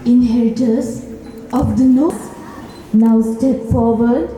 Inheritors of the nose now step forward.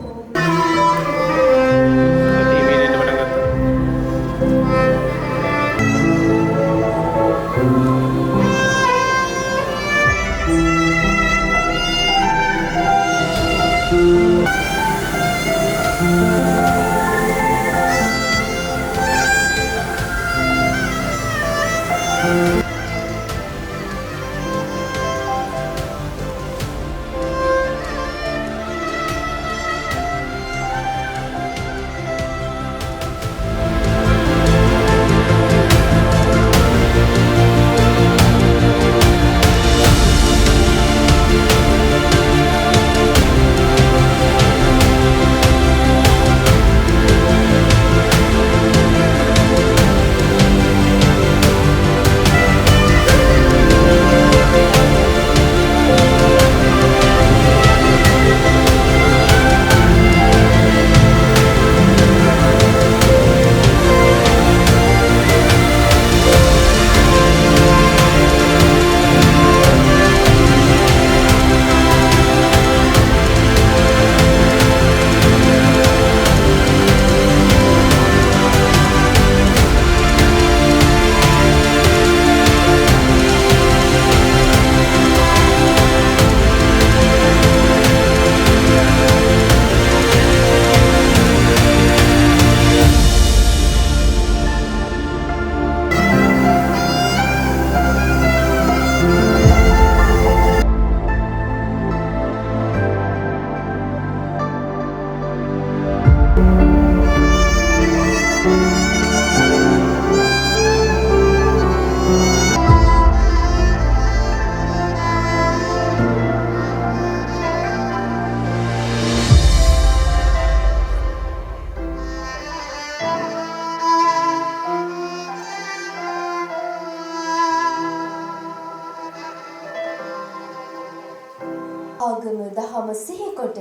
ආගම දහම සිහිකොට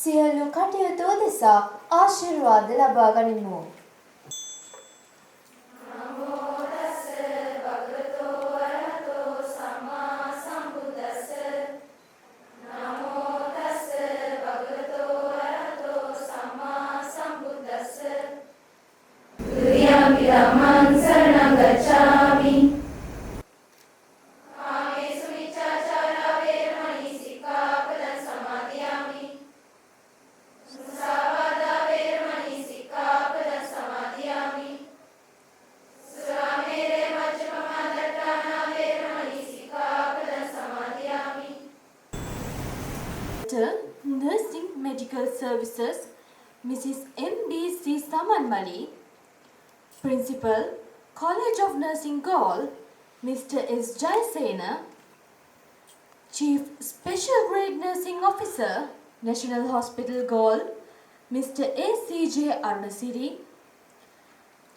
සියලු කටයුතු උදෙසා ආශිර්වාද ලබා ගනිමු. Nursing Medical Services, Mrs. M.B.C. Samanmali, Principal, College of Nursing Gaul, Mr. S. Jayasena, Chief Special Grade Nursing Officer, National Hospital Gaul, Mr. A.C.J. Arunasiri,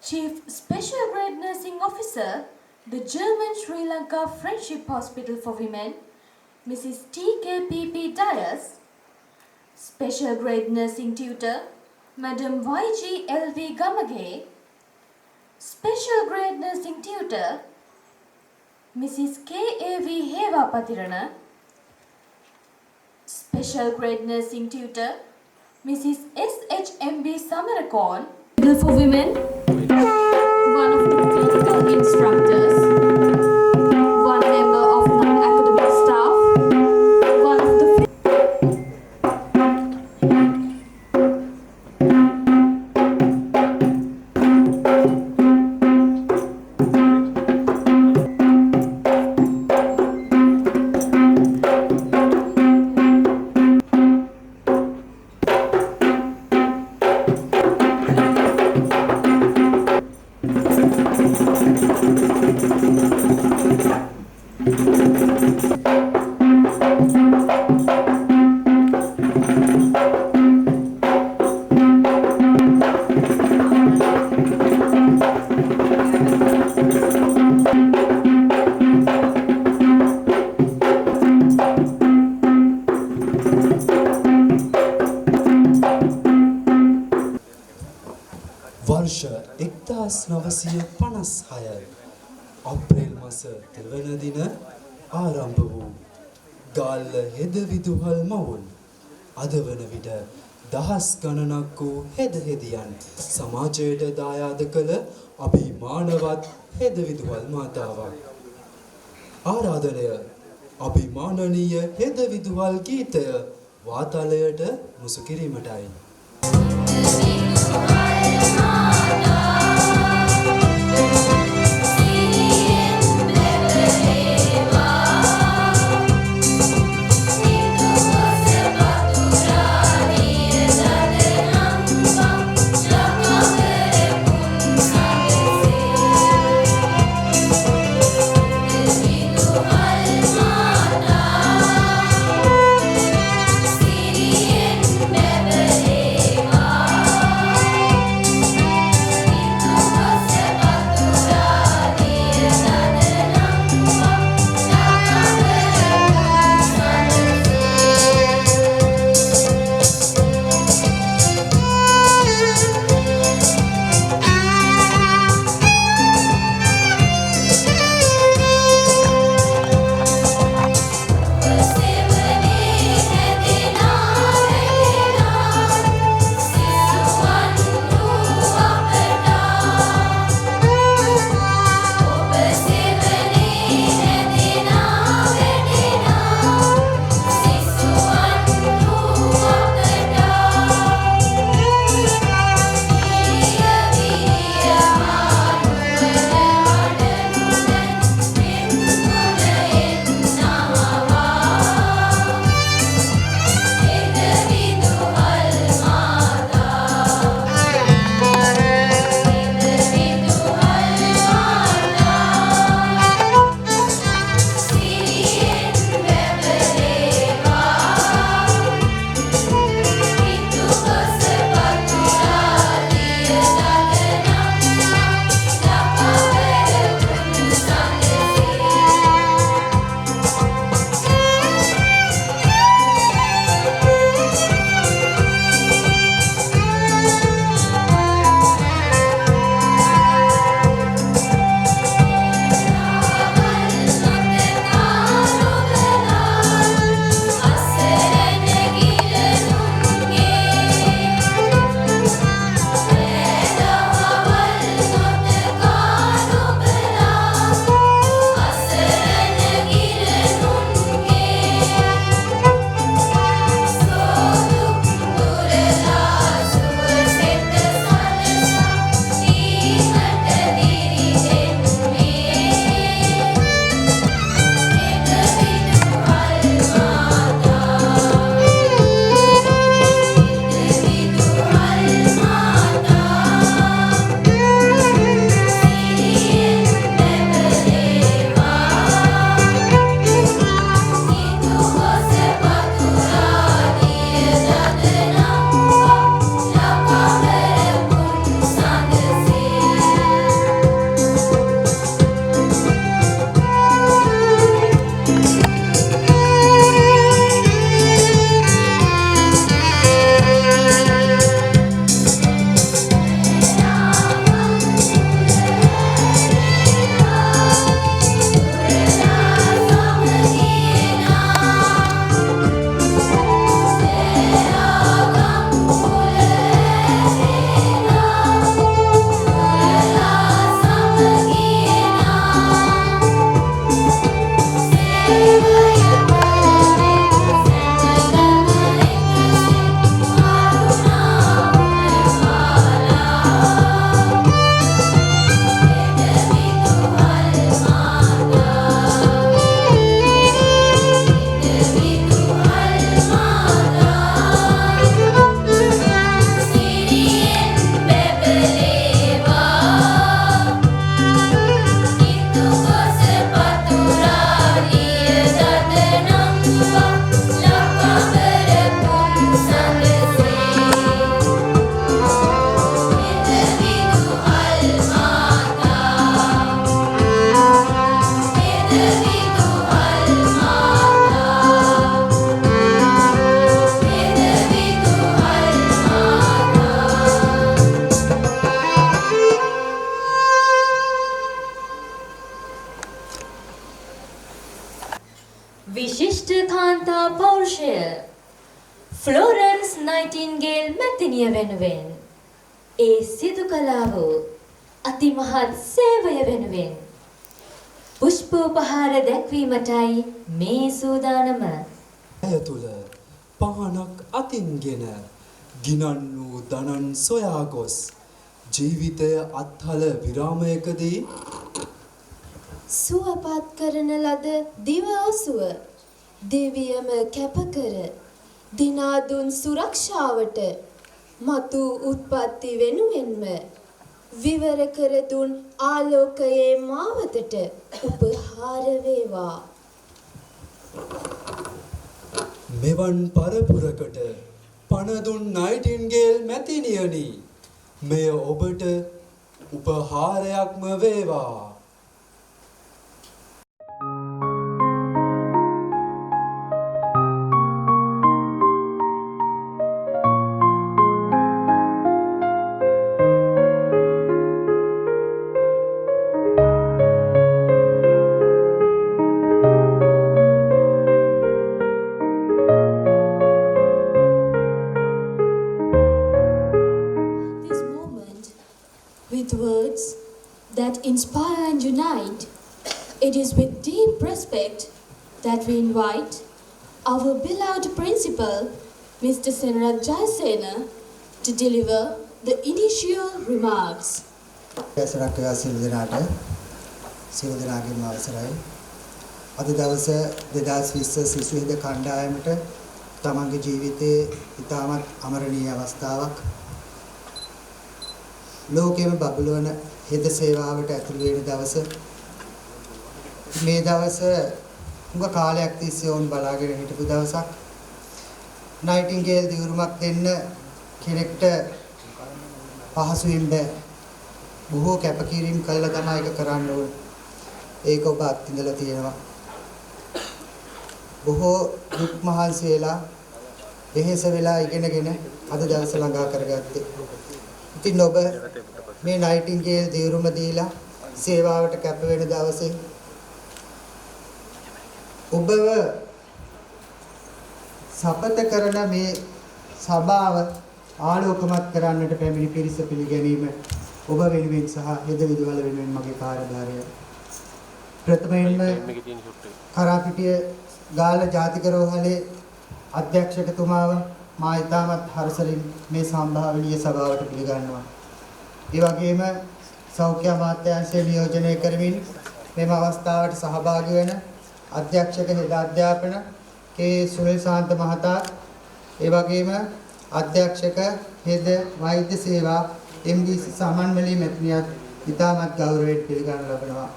Chief Special Grade Nursing Officer, the German Sri Lanka Friendship Hospital for Women, Mrs. T.K.P.P. Dias, Special Grade Nursing Tutor, Madam Y.G.L.V. Gamage, Special Grade Nursing Tutor, Mrs. K.A.V. Heva Patirana, Special Grade Nursing Tutor, Mrs. S.H.M.B. Samarakon, for Women, one of the clinical instructors, one member of non-academic staff, one of the वर्ष 1956 අප්‍රේල් මාස 2 වෙනි දින ආරම්භ වූ ගාල්ල හෙද විදුහල් මවුල් අද වන විට දහස් ගණනක් වූ හෙද හෙදියන් සමාජයට දායාද කළ අභිමානවත් හෙද විදුහල් මාතාවක්. ආරාධනය අභිමානනීය හෙද විදුහල් ගීතය වාතාලයට මුසු කිරීමටයි. විශිෂ්ට කාන්තා පෞරුෂය ෆ්ලෝරන්ස් නයිටින්ගේල් මැතිනිය වෙනුවෙන් ඒ සිදු කළා වූ අතිමහත් සේවය වෙනුවෙන් පුෂ්පෝපහාර දැක්වීමටයි මේ සූදානම. ඇය තුළ පහනක් අතින්ගෙන ගිනන් වූ දනන් සොයා ගොස් ජීවිතය අත්හල විරාමයකදී සුවපත් කරන ලද දිව ඔසුව දෙවියම කැපකර දිනාදුන් සුරක්ෂාවට මතු උත්පත්ති වෙනුවෙන්ම විවර කර දුන් ආලෝකයේ මාවතට උපහාර වේවා. මෙවන් පරපුරකට පනදුන් නයිටින්ගේල් මැතිනියනි මෙය ඔබට උපහාරයක්ම වේවා. This moment, with words that inspire and unite, it is with deep respect that we invite our beloved principal, Mr. Senrat Jayasena, to deliver the initial remarks. සරක් සියලු දෙනාටම අවසරයි. අද දවස 2020 සිසු හිද කණ්ඩායමට තමන්ගේ ජීවිතයේ ඉතාමත් අමරණීය අවස්ථාවක්. ලෝකෙම බබළුවන හෙද සේවාවට ඇතුළු වෙන දවස. මේ දවස උඟ කාලයක් තිස්සේ වුන් බලාගෙන හිටපු දවසක්. නයිටින්ගේල් දියුරුමක් දෙන්න කෙනෙක්ට පහසුවෙන් බෑ. බොහෝ කැපකිරීම කළා තමයි ඒක කරන්න ඕන. ඒක ඔබ අත්විඳලා තියෙනවා. බොහෝ දුක් මහන්සි වෙලා වෙහෙස වෙලා ඉගෙනගෙන අද දවස ළඟා කරගත්තේ. ඉතින් ඔබ මේ නයිටින්ගේල් දියුරුම දීලා සේවාවට කැප වෙන දවසේ ඔබව සපත කරන මේ සභාව ආලෝකමත් කරන්නට පැමිණි පිරිස පිළිගැනීම ඔබ වෙනුවෙන් සහ හෙද විදුහල වෙනුවෙන් මගේ කාර්යභාරය. ප්‍රථමයෙන්ම කරාපිටිය ගාල්ල ජාතික රෝහලේ අධ්‍යක්ෂකතුමාව මා ඉතාමත් හර්ෂලින් මේ සම්භාවනීය සභාවට පිළිගන්නවා. ඒ වගේම සෞඛ්‍ය අමාත්‍යාංශය නියෝජනය කරමින් මෙම අවස්ථාවට සහභාගී වන අධ්‍යක්ෂක හෙද අධ්‍යාපන කේ සුනිල් ශාන්ත මහතා, ඒ වගේම අධ්‍යක්ෂක හෙද වෛද්‍ය සේවා MDC සමන්මලී මැතිනියත් ඉතාමත් ගෞරවයෙන් පිළිගනු ලබනවා.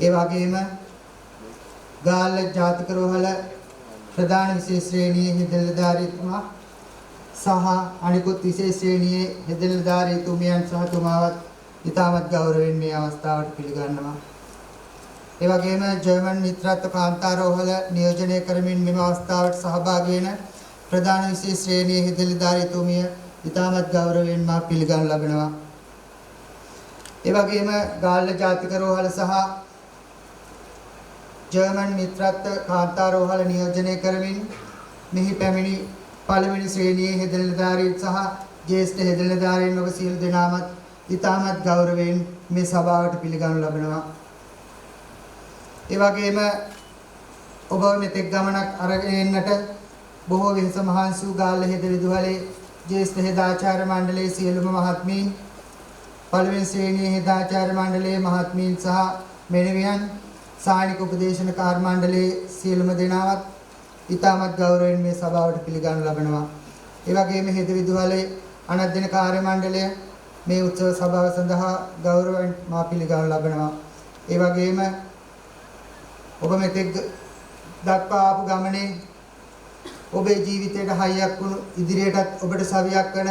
ඒ වගේම ගාල්ල ජාතික රෝහල ප්‍රධාන විශේෂ ශ්‍රේණියේ හෙද නිලධාරීතුමා සහ අනිකුත් විශේෂ ශ්‍රේණියේ හෙද නිලධාරීතුමියන් සහ තුමාවත් ඉතාමත් ගෞරවයෙන් මේ අවස්ථාවට පිළිගන්නවා. ඒ වගේම ජර්මන් මිත්‍රත්ව කාන්තා රෝහල නියෝජනය කරමින් මෙම අවස්ථාවට සහභාගී වෙන ප්‍රධාන විශේෂ ශ්‍රේණියේ හෙද නිලධාරීතුමිය ඉතාමත් ගෞරවයෙන් මා පිළිගනු ලබනවා. ඒ වගේම ගාල්ල ජාතික රෝහල සහ ජර්මන් මිත්‍රත්ව කාන්තා රෝහල නියෝජනය කරමින් මෙහි පැමිණි පළවෙනි ශ්‍රේණියේ හෙද නිලධාරීන් සහ ජ්‍යෙෂ්ඨ හෙද නිලධාරීන් ඔබ සියලු දෙනාමත් ඉතාමත් ගෞරවයෙන් මේ සභාවට පිළිගනු ලබනවා. ඒ වගේම ඔබ මෙතෙක් ගමනක් අරගෙන එන්නට බොහෝ වෙහෙස මහන්සි වූ ගාල්ල හෙද විදුහලේ ජ්‍යෙෂ්ඨ හෙද ආචාර්ය මණ්ඩලයේ සියලුම මහත්මීන්, පළවෙනි ශ්‍රේණියේ හෙද ආචාර්ය මණ්ඩලයේ මහත්මීන් සහ මෙණවියන්, සායනික උපදේශන කාර්ය මණ්ඩලයේ සියලුම දෙනාවත් ඉතාමත් ගෞරවයෙන් මේ සභාවට පිළිගනු ලබනවා. ඒ වගේම හෙද විදුහලේ අනධ්‍යයන කාර්ය මණ්ඩලය මේ උත්සව සභාව සඳහා ගෞරවයෙන් මා පිළිගනු ලබනවා. ඒ වගේම ඔබ මෙතෙක් දක්වා ආපු ගමනේ ඔබේ ජීවිතයට හයියක් වුණු ඉදිරියටත් ඔබට සවියක් වන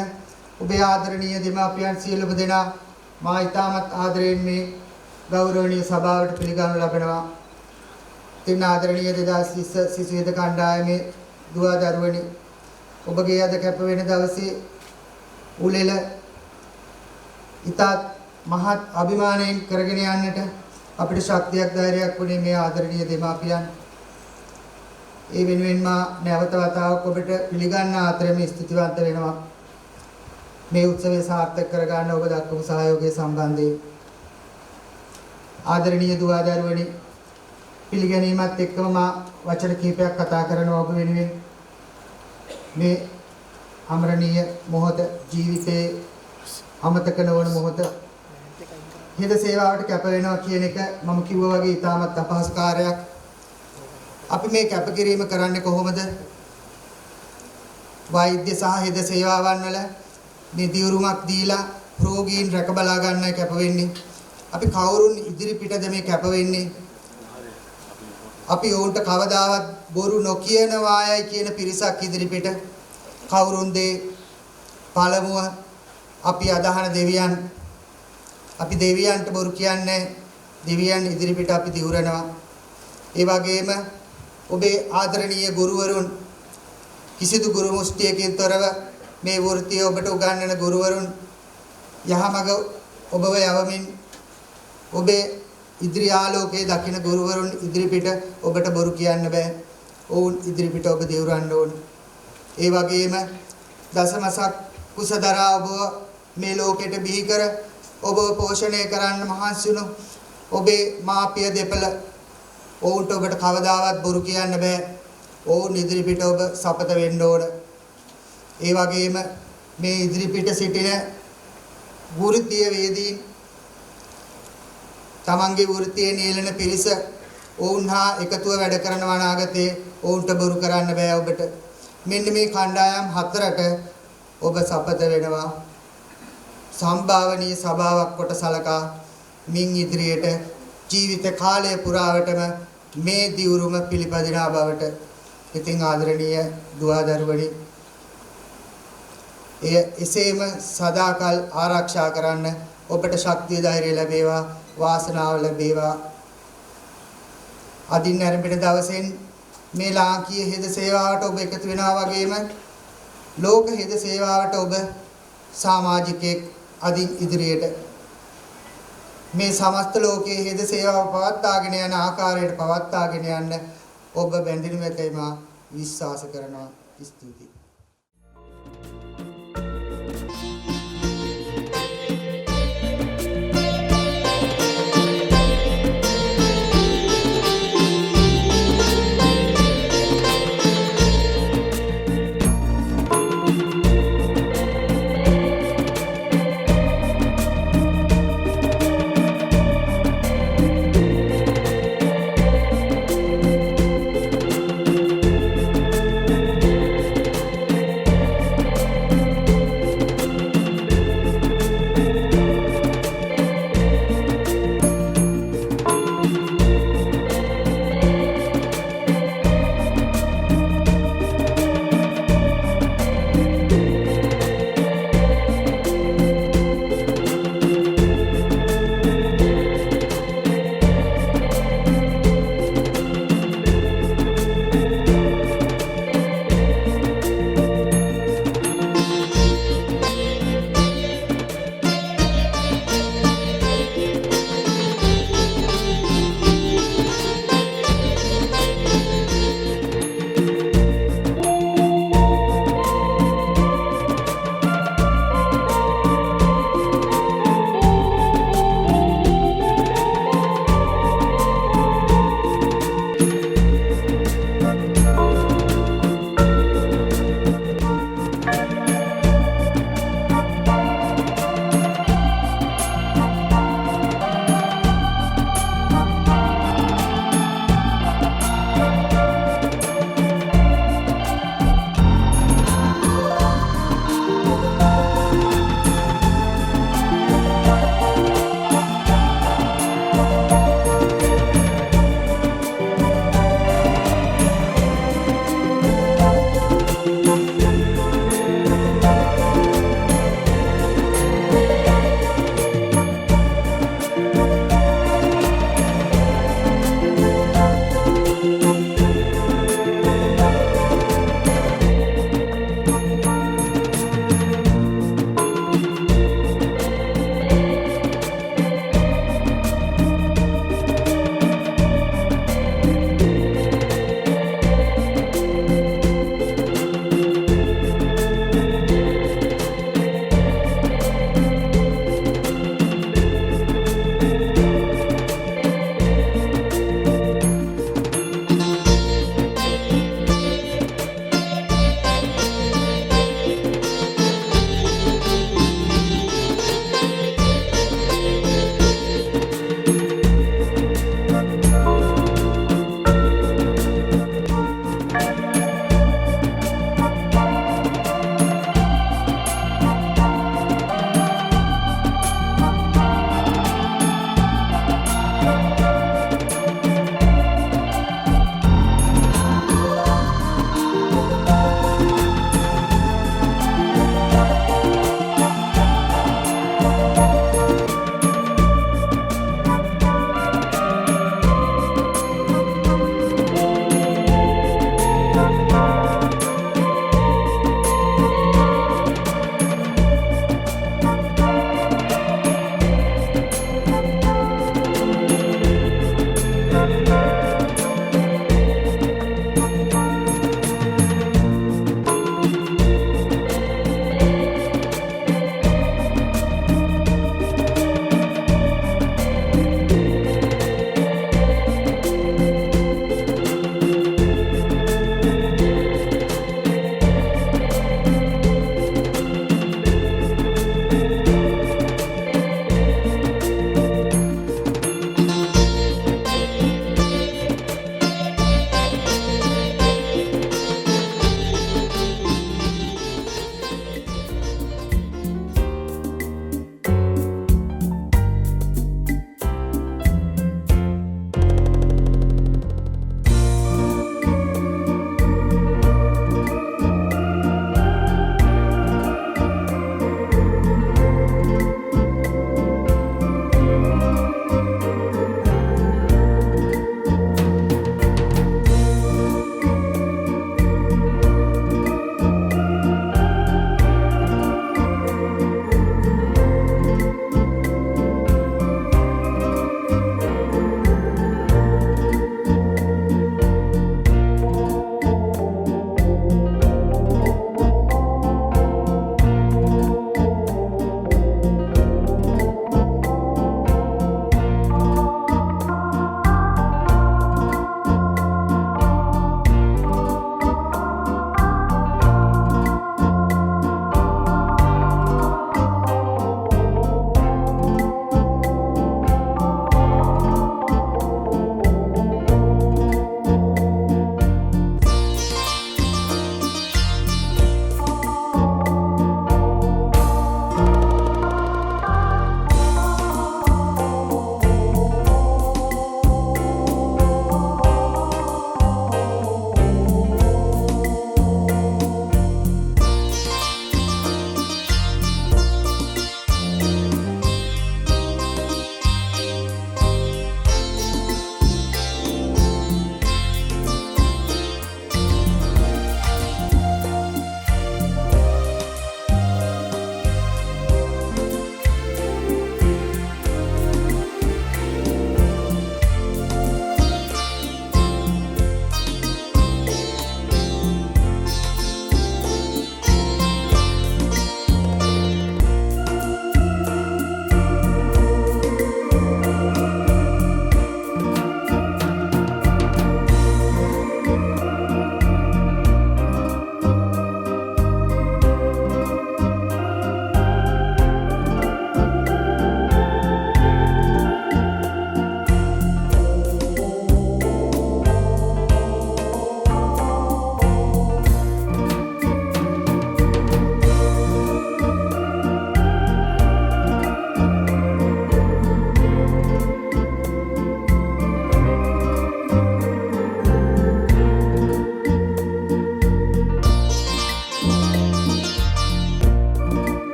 ඔබේ ආදරණීය දෙමාපියන් සියලුම දෙනා මා ඉතාමත් ආදරයෙන් මේ ගෞරවනීය සභාවට පිළිගනු ලබනවා. තින් ආදරණීය 2020 සිසු හිත කණ්ඩායමේ දුවා දරුවනි, ඔබගේ අද කැප වෙන දවසේ උලෙල ඉතත් මහත් අභිමානයෙන් කරගෙන යන්නට අපිට ශක්තියක් ධෛර්යයක් වුණේ මේ ආදරණීය දෙමාපියන්. ඒ වෙනුවෙන් මා නැවත වතාවක් ඔබට පිළිගන්න අතරම ස්තුතිවන්ත වෙනවා. මේ උත්සවය සාර්ථක කරගන්න ඔබ දක්වපු සහයෝගය සම්බන්ධයෙන්. ආදරණීය දුවා දරුවනි, පිළිගැනීමත් එක්කම මා වචන කිහිපයක් කතා කරනවා ඔබ වෙනුවෙන්. මේ අමරණීය මොහොත, ජීවිතයේ අමතක නොවන මොහොත, හෙද සේවාවට කැප වෙනවා කියන එක මම කිව්වා වගේ ඉතාමත් අපහසු කාර්යයක්. අපි මේ කැපකිරීම කරන්නේ කොහොමද? වෛද්‍ය සහ හෙද සේවාවන් වල නිදියුරුමක් දීලා රෝගීන් රැක බලා ගන්නයි කැප වෙන්නේ. අපි කවුරුන් ඉදිරි පිටද මේ කැප වෙන්නේ? අපි ඕන්ට කවදාවත් බොරු නොකියන වායයි කියන පිරිසක් ඉදිරි පිට. කවුරුන්ද? පළමුව අපි අදහන දෙවියන්. අපි දෙවියන්ට බොරු කියන්නේ. දෙවියන් ඉදිරි පිට අපි දිවුරනවා. ඒ වගේම ඔබේ ආදරණීය ගුරුවරුන්, කිසිදු ගුරු මුස්තියකින් තොරව මේ වෘත්තිය ඔබට උගන්වන ගුරුවරුන්, යහමඟ ඔබව යවමින් ඔබේ ඉදිරි ආලෝකයේ දකින ගුරුවරුන් ඉදිරිපිට ඔබට බොරු කියන්න බෑ. ඔවුන් ඉදිරිපිට ඔබ දිවුරන්න ඕන. ඒ වගේම දසමසක් කුසදරා ඔබ මේ ලෝකෙට බිහි කර ඔබ පෝෂණය කරන්න මහන්සි වුණු ඔබේ මාපිය දෙපළ, ඔවුන්ට ඔබට කවදාවත් බොරු කියන්න බෑ. ඔවුන් ඉදිරිපිට ඔබ සපත වෙන්න ඕන. ඒ වගේම මේ ඉදිරිපිට සිටින වෘත්තීය වේදීන්, තමන්ගේ වෘත්තියේ නියැලෙන පිරිස, ඔවුන් හා එකතුව වැඩ කරන අනාගතයේ ඔවුන්ට බොරු කරන්න බෑ ඔබට. මෙන්න මේ කණ්ඩායම් හතරට ඔබ සපත වෙනවා. සම්භාවනීය සභාවක් කොට සලකා මින් ඉදිරියට ජීවිත කාලය පුරාවටම මේ දියුරුම පිළිපදිනා බවට. ඉතින් ආදරණීය දුවා දරුවනි, එය එසේම සදාකල් ආරක්ෂා කරන්න ඔබට ශක්තිය ධෛර්යය ලැබේවා, වාසනාව ලැබේවා. අදින් ආරම්භන දවසෙන් මේ ලාංකීය හෙද සේවාවට ඔබ එකතු වෙනවා වගේම ලෝක හෙද සේවාවට ඔබ සමාජිකයෙක් අදින් ඉදිරියට මේ සමස්ත ලෝකයේ හෙද සේවාව පවත්වාගෙන යන ආකාරයට පවත්වාගෙන යන්න ඔබ බැඳිනු ඇතයි මා විශ්වාස කරනවා. ස්තුතියි.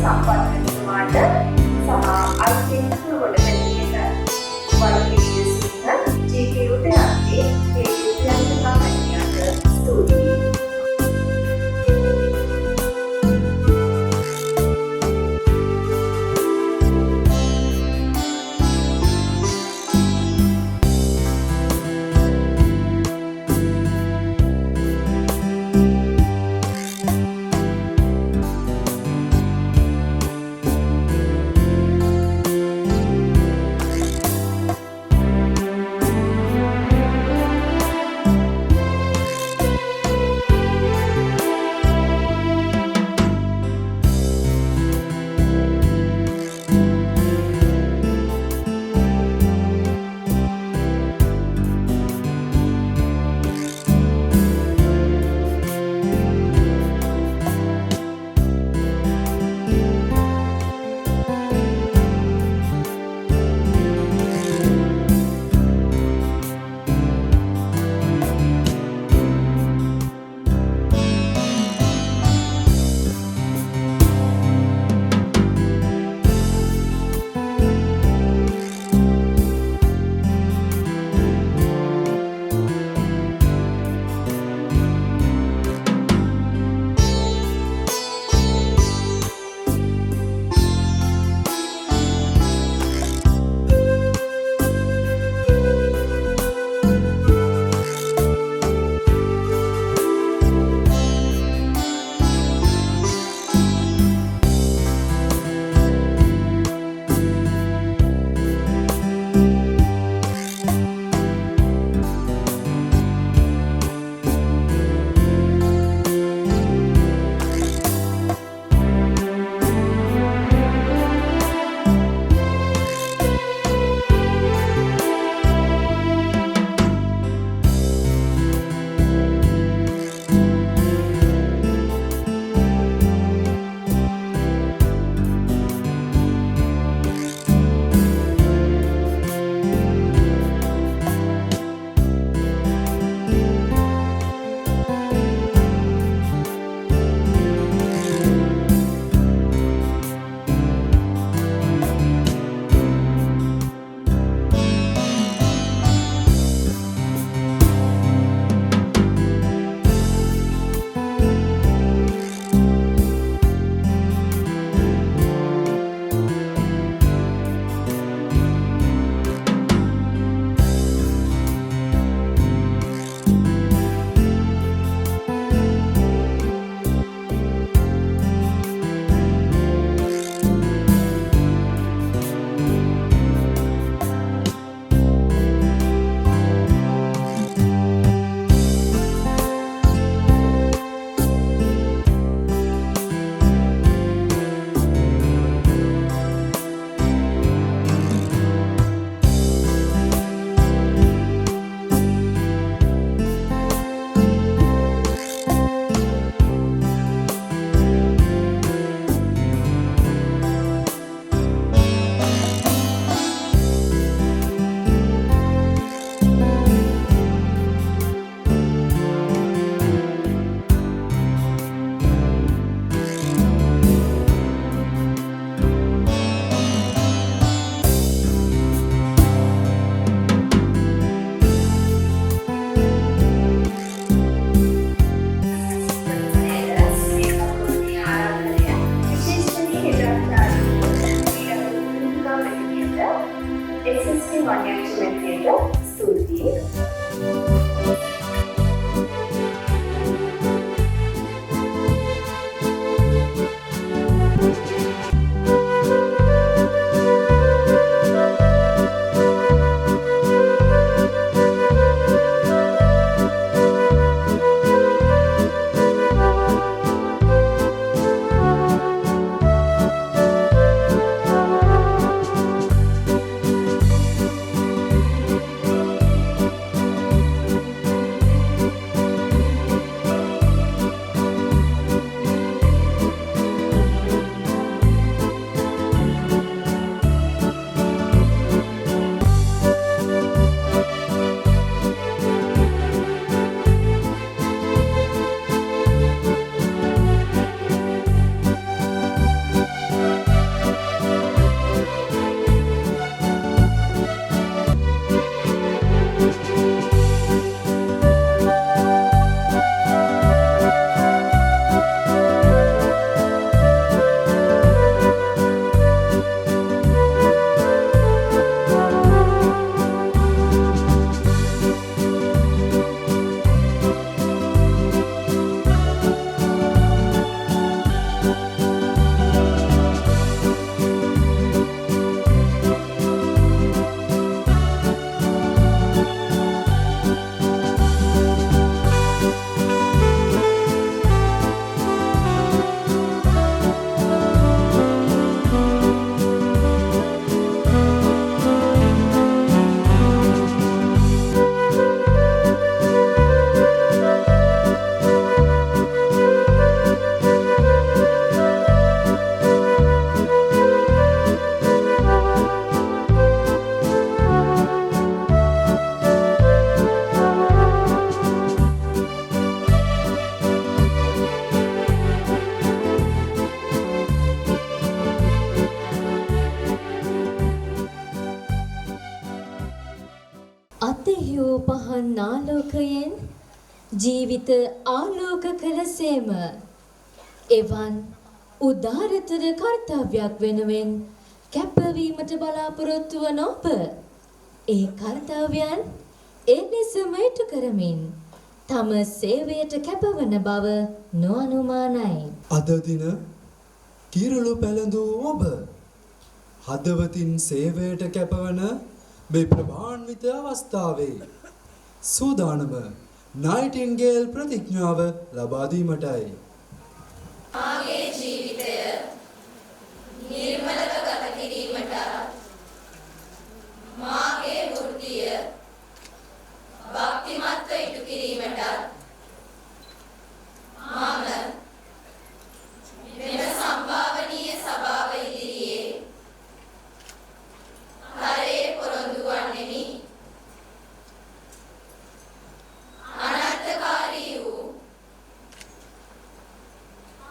සම්පත් වෙනවාට සහ අයිතින් කොට බැලීමට වලකී සිට ජීකේ උදයන්ගේ ඒ උදයන්ට සාමාන්‍යයට ස්තුතියි. වූ පහන් ආලෝකයෙන් ජීවිත ආලෝක කළසේම එවන් උදාරතර කර්තව්‍යයක් වෙනුවෙන් කැපවීමට බලාපොරොත්තු වන ඔබ ඒ කර්තව්‍යයන් එලෙසම ඉටු කරමින් තම සේවයට කැපවන බව නොඅනුමානයි. අද දින කිරුළු පැළඳූ ඔබ හදවතින් සේවයට කැපවන මේ ප්‍රභාන්විත අවස්ථාවේ සූදානම නයිටින්ගේල් ප්‍රතිඥාව ලබා දීමටයි. මාගේ ජීවිතය නිර්මලව ගත කිරීමට මාගේ වෘත්තිය භක්තිමත්ව ඉටු කිරීමට මම මෙම සම්භාවනීය සභාව ඉදිරියේ හරේ පොරොන්දු වන්නෙමි. අනර්ථකාරී වූ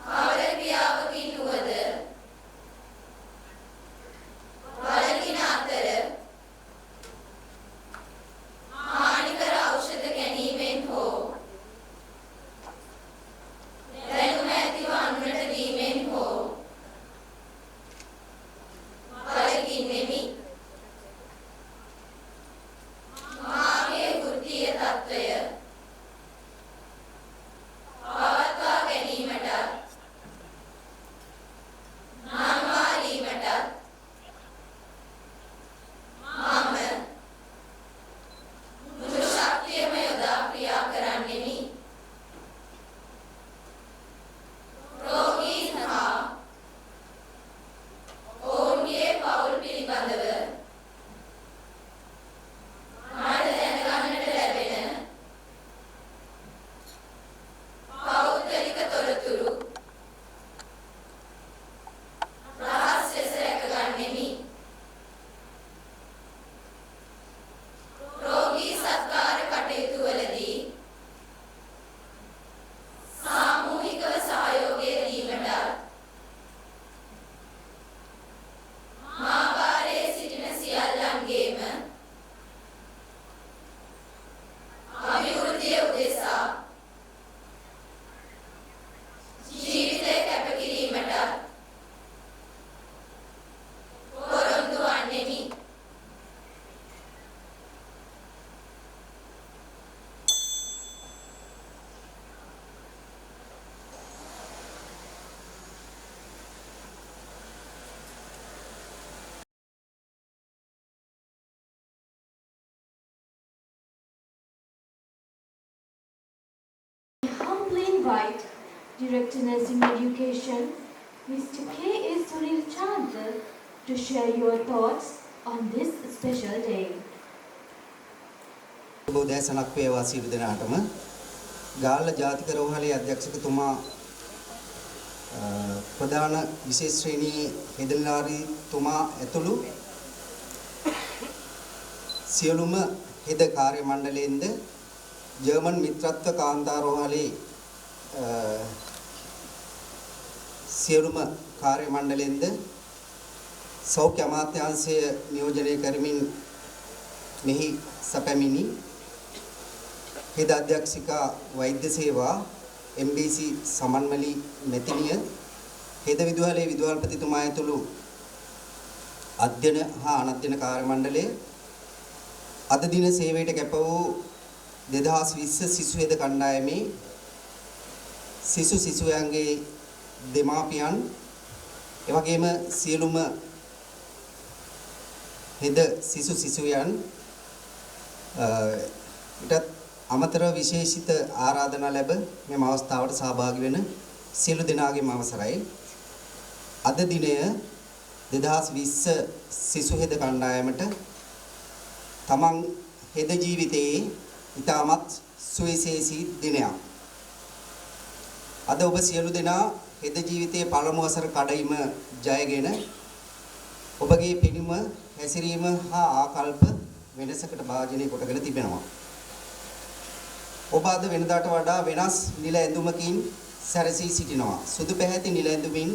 කවර ක්‍රියාවකින් වුවද වළකින අතර හානිකර ඖෂධ ගැනීමෙන් හෝ දැනුම ඇතිව අනුනට දීමෙන් හෝ වළකින්නෙමි. මාගේ වෘත්තීය තත්ත්වය පවත්වා ගැනීමට නම්වාලීමට මම මුළු ශක්තියම යොදා ක්‍රියා කරන්නෙමි. රෝගීන් හා ඔවුන්ගේ පවුල් පිළිබඳව මට දැනගන්නට ලැබෙන පෞද්ගලික තොරතුරු රහස් ලෙස රැකගන්නෙමි. රෝගී සත්කාර කටයුතු වලදී සාමූහිකව සහයෝගය දීමට මා භාරයේ සිටින සියල්ලන්ගේම අභිවෘද්ධිය උදෙසා ජීවිතය කැප කිරීමට පොරොන්දු වන්නෙමි. I humbly invite Director Nursing Education, Mr. K.A. Sunil Chandra, to share your thoughts on this special day. බෝධයසනක් වේවා සියලු දෙනාටම. ගාල්ල ජාතික රෝහලේ අධ්‍යක්ෂකතුමා ප්‍රධාන විශේෂ ශ්‍රේණියේ හෙදනිලාරිතුමා ඇතුළු සියලුම හෙද කාර්ය මණ්ඩලයෙන්ද ජර්මන් මිත්‍රත්ව කාන්තා රෝහලේ සියලුම කාර්ය මණ්ඩලයෙන්ද සෞඛ්‍ය අමාත්‍යාංශය නියෝජනය කරමින් මෙහි සැපැමිණි හෙද අධ්‍යක්ෂිකා වෛද්‍ය සේවා MBC සමන්මලි මෙතිනිය හෙද විදුහලේ විදුහල්පතිතුමා ඇතුළු අධ්‍යයන හා අනධ්‍යයන කාර්ය මණ්ඩලය අද දින සේවයට කැප වූ 2020 සිසු හෙද කණ්ඩායමේ සිසුයන්ගේ දෙමාපියන් එවැගේම සියලුම හෙද සිසුයන් ඊටත් අමතරව විශේෂිත ආරාධනා ලැබ මෙම අවස්ථාවට සහභාගී වෙන සියලු දෙනාගේම අවසරයි. අද දිනය 2020 සිසු හෙද කණ්ඩායමට තමන් හෙද ජීවිතයේ ඉතාමත් සුවිශේෂී දිනයක්. අද ඔබ සියලු දෙනා හෙද ජීවිතයේ පළමු වසර කඩයිම ජයගෙන ඔබගේ පිළිම හැසිරීම හා ආකල්ප වෙනසකට භාජනය කොටගෙන තිබෙනවා. ඔබ අද වෙනදාට වඩා වෙනස් නිල ඇඳුමකින් සැරසී සිටිනවා. සුදු පැහැති නිල ඇඳුමින්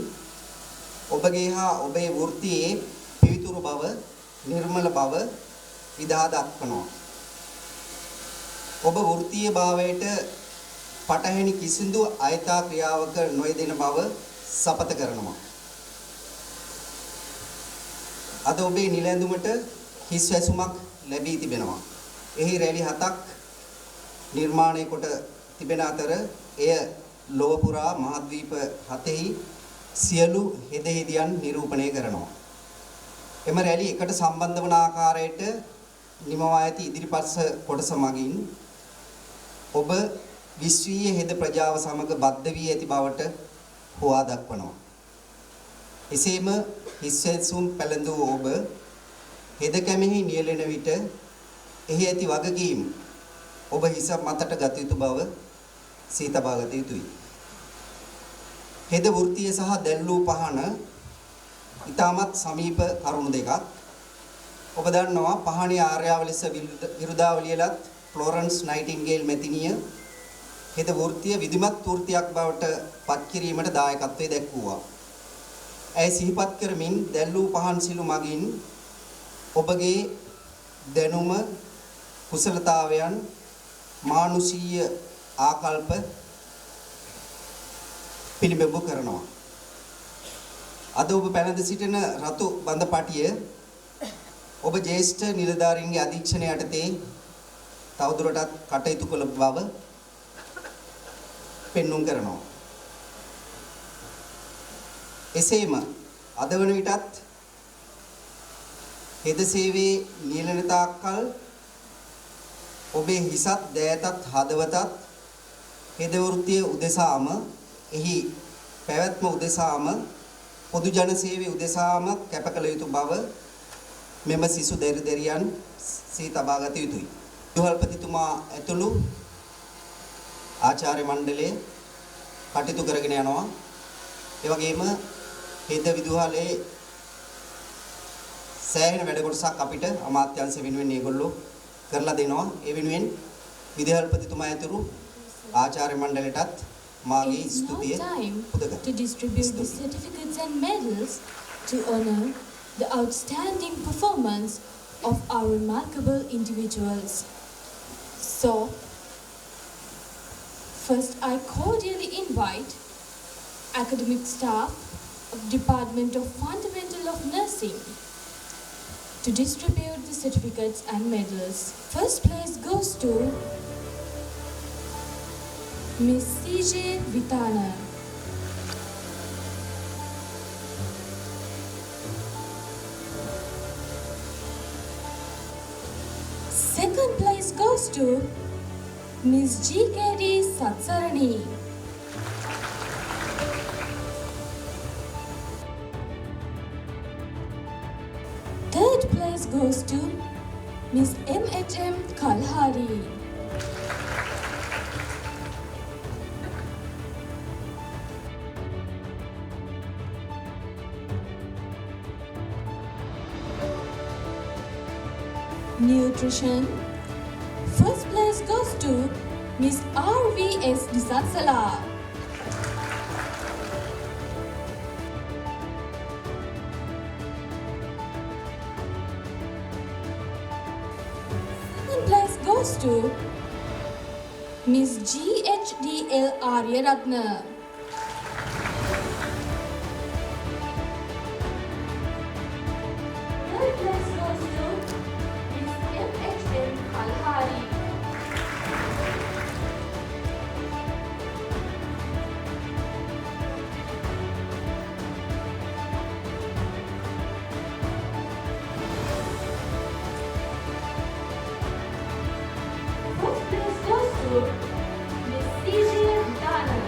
ඔබගේ හා ඔබේ වෘත්තියේ පිවිතුරු බව, නිර්මල බව විදහා දක්වනවා. ඔබ වෘත්තීය භාවයට පටහැනි කිසිදු අයථා ක්‍රියාවක නොයෙදෙන බව සපත කරනවා. අද ඔබේ නිලැඳුමට හිස් වැසුමක් ලැබී තිබෙනවා. එහි රැලි 7ක් නිර්මාණය කොට තිබෙන අතර එය ලොව පුරා මහද්වීප 7හි සියලු හෙදෙහිදියන් නිරූපණය කරනවා. එම රැලි එකට සම්බන්ධ වන ආකාරයට නිමවා ඇති ඉදිරිපස්ස කොටස මගින් ඔබ විශ්වීය හෙද ප්‍රජාව සමග බද්ධ වී ඇති බවට හුවා දක්වනවා. එසේම හිස්වැසුම් පැළඳූ ඔබ හෙද කැමෙහි නියැලෙන විට එහි ඇති වගකීම් ඔබ හිස මතට ගත යුතු බව සීතබා ගත යුතුයි. හෙද වෘත්තීය සහ දැල්වූ පහන ඉතාමත් සමීප කරුණු දෙකක්. ඔබ දන්නවා පහණේ ආර්යාව ලෙස විරුදාවලියලත් ෆ්ලොරන්ස් නයිටින්ගේල් මැතිණිය හෙද වෘත්තීය විධිමත් වෘත්තියක් බවට පත් කිරීමට දායකත්වයේ දැක්වුවා. ඇය සිහිපත් කරමින් දැල්වූ පහන් සිළු මගින් ඔබගේ දැනුම කුසලතාවයන් මානුෂීය ආකල්ප පිළිබිඹු කරනවා. අද ඔබ පැනද සිටින රතු බඳ පටිය ඔබ ජ්‍යෙෂ්ඨ නිලධාරීන්ගේ අධීක්ෂණය යටතේ තවදුරටත් කටයුතු කළ බව පෙන්눔 කරනවා. එසේම අද වන විටත් හෙද සේවයේ නියැලෙන තාක්කල් ඔබේ හිසත් දෑතත් හදවතත් හෙද වෘත්තිය උදෙසාම එහි පැවැත්ම උදෙසාම පොදු ජන සේවයේ උදෙසාම කැප කළ යුතු බව මෙම සිසු දැරිදැරියන් සීතබා ගත යුතුයි. විදුහල්පතිතුමා ඇතුළු ආචාර්ය මණ්ඩලය කටයුතු කරගෙන යනවා. ඒ වගේම හෙද විදුහලේ සෑහෙන වැඩ කොටසක් අපිට අමාත්‍යාංශ වෙනුවෙන් ඒගොල්ලෝ කරලා දෙනවා. ඒ වෙනුවෙන් විදුහල්පතිතුමා ඇතුළු ආචාර්ය මණ්ඩලයටත් මාගේ It's now ස්තුතිය time පුද කරනවා. to distribute the certificates and medals to honor the outstanding performance of our remarkable individuals. So, first I cordially invite academic staff of Department of Fundamental of Nursing to distribute the certificates and medals. First place goes to Miss CJ Vitana. Second place goes to Miss GKD Satsarani. Third place goes to Miss MHM Kalhari. Nutrition. First place goes to Miss RVS Disatsala. Second place goes to Miss GHDL Arya Ratna. Third place goes to Miss MHM Kalhari. First place goes to Miss CJ Vitana.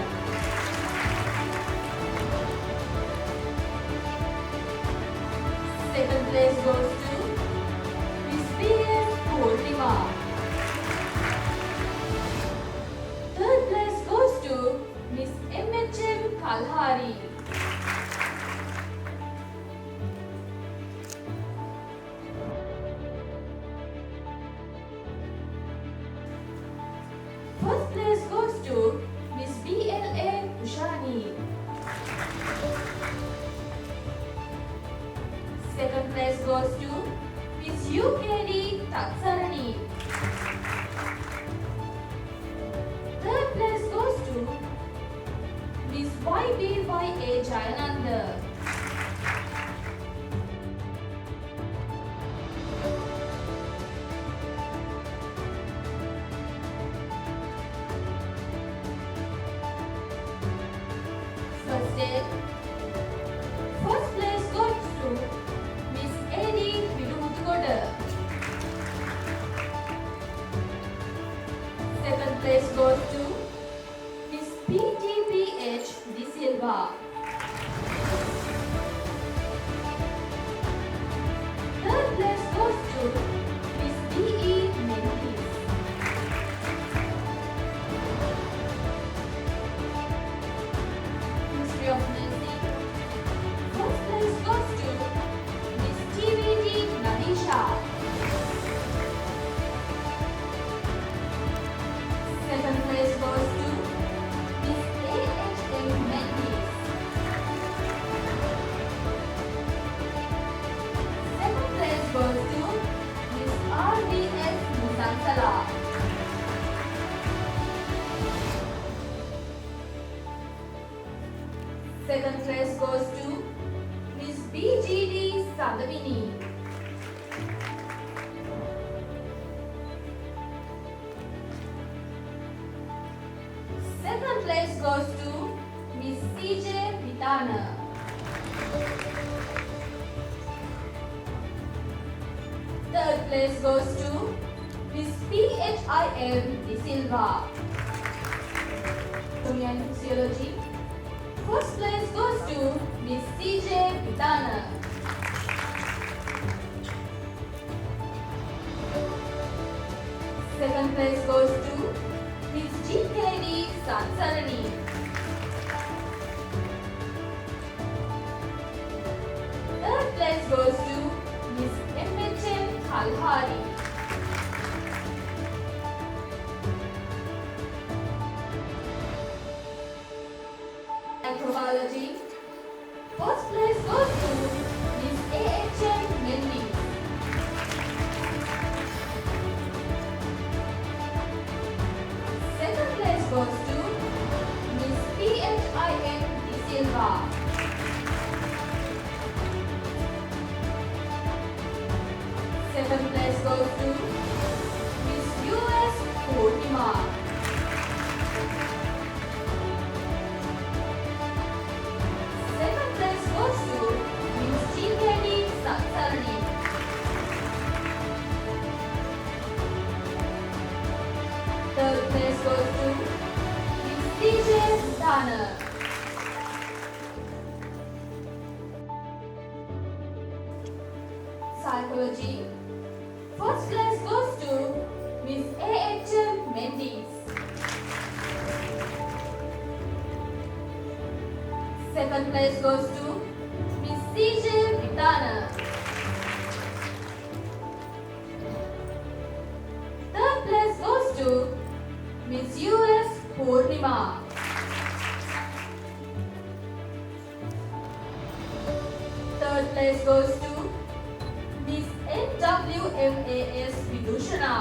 Second place goes to Miss PS Purnima. Third place goes to Miss MHM Kalhari. First place goes to Miss BLA Ushani. Second place goes to Miss UKD Tatsarani. YBYA Jayananda. First aid. First place goes to Miss Eddie Vidumutukoda. Second place goes to Miss PTPH De Silva. Third place goes to Miss DE Mendes. History of Nursing. First place goes to Miss TVD Nadisha. Second place goes to Miss AHM Mendes. Second place goes to Miss RDS Musansala. Second place goes to Miss BGD Sandavini. Second place goes to Miss CJ Vitana. Third place goes to Miss PHIM De Silva. Anatomy and Physiology. First place goes to Miss CJ Vitana. Second place goes to Miss GKD Sansarani. Third place goes to Miss MHM Kalhari. Microbiology. First place goes to Miss AHM Mendes. Second place goes to Miss PHIM De Silva. Second place goes to Miss US Purnima. Second place goes to Miss GKD Sansarani. Third place goes to Miss DJ Dana. Psychology. First place goes to Miss AHM Mendes. Second place goes to Miss CJ Vitana. Third place goes to Miss US Purnima. Third place goes to Miss NWMAS Vidushana.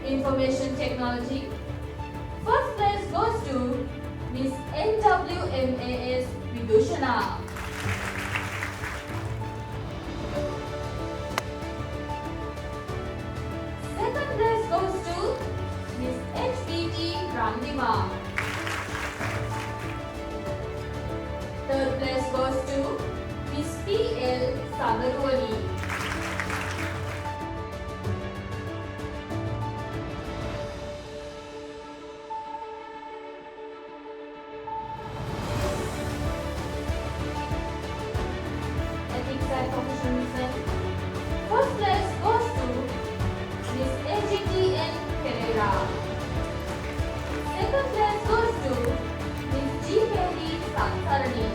Information Technology. First place goes to Miss NWMAS Vidushana. Second place goes to Miss HBT Randima. Third place goes to Miss PL Sagarwani. Ethics and Professionalism. First place goes to Miss AGTN Pereira. Second place goes to Miss GKD Sansarani.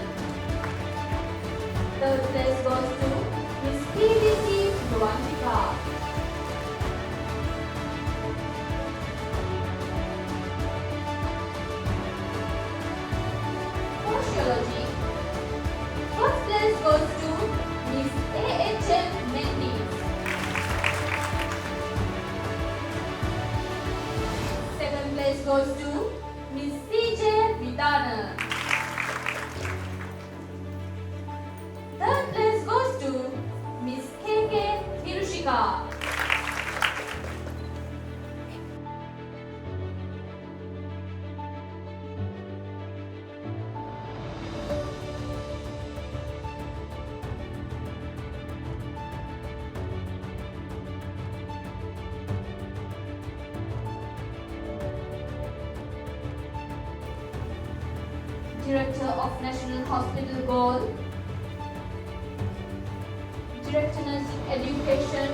Third place goes to Miss P. Director of National Hospital Gaul, Director Nursing Education,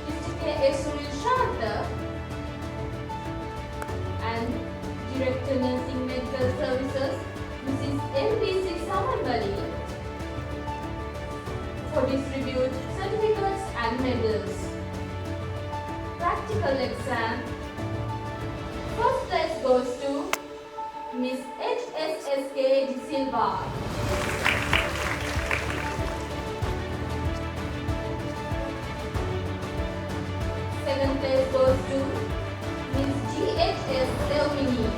Mr. K.A. Sunil Shanta, and Director Nursing Medical Services, Mrs. M.B.C. Samanvali, for distribute certificates and medals. Practical exam. First place goes to Miss H.S.S.K. De Silva. Second place goes to Miss G.H.S. Leomini.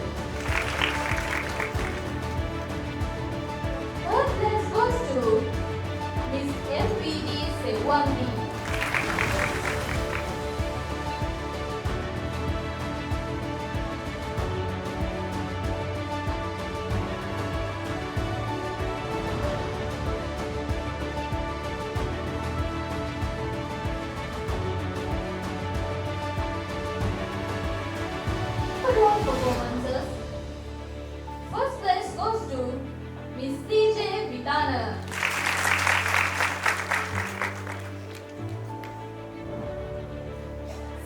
Third place goes to Miss M.P.D. Sewandi. Football performances. First place goes to Miss C.J. Vitana.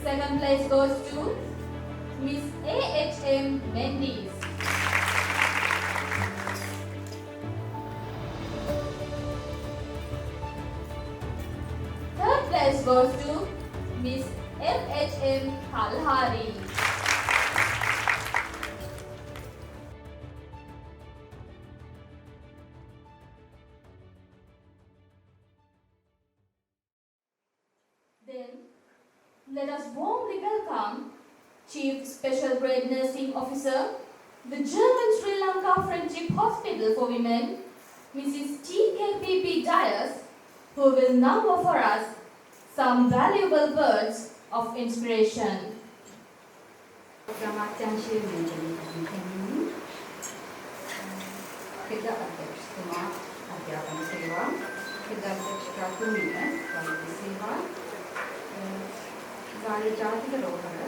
Second place goes to Miss A.H.M. Mendes. Third place goes to Miss M.H.M. Kalhari. Then, let us warmly welcome Chief Special Grade Nursing Officer, the German Sri Lanka Friendship Hospital for Women, Mrs. T.K.P.P. Dias, who will now offer us some valuable words of inspiration. Galle ජාතික රෝහල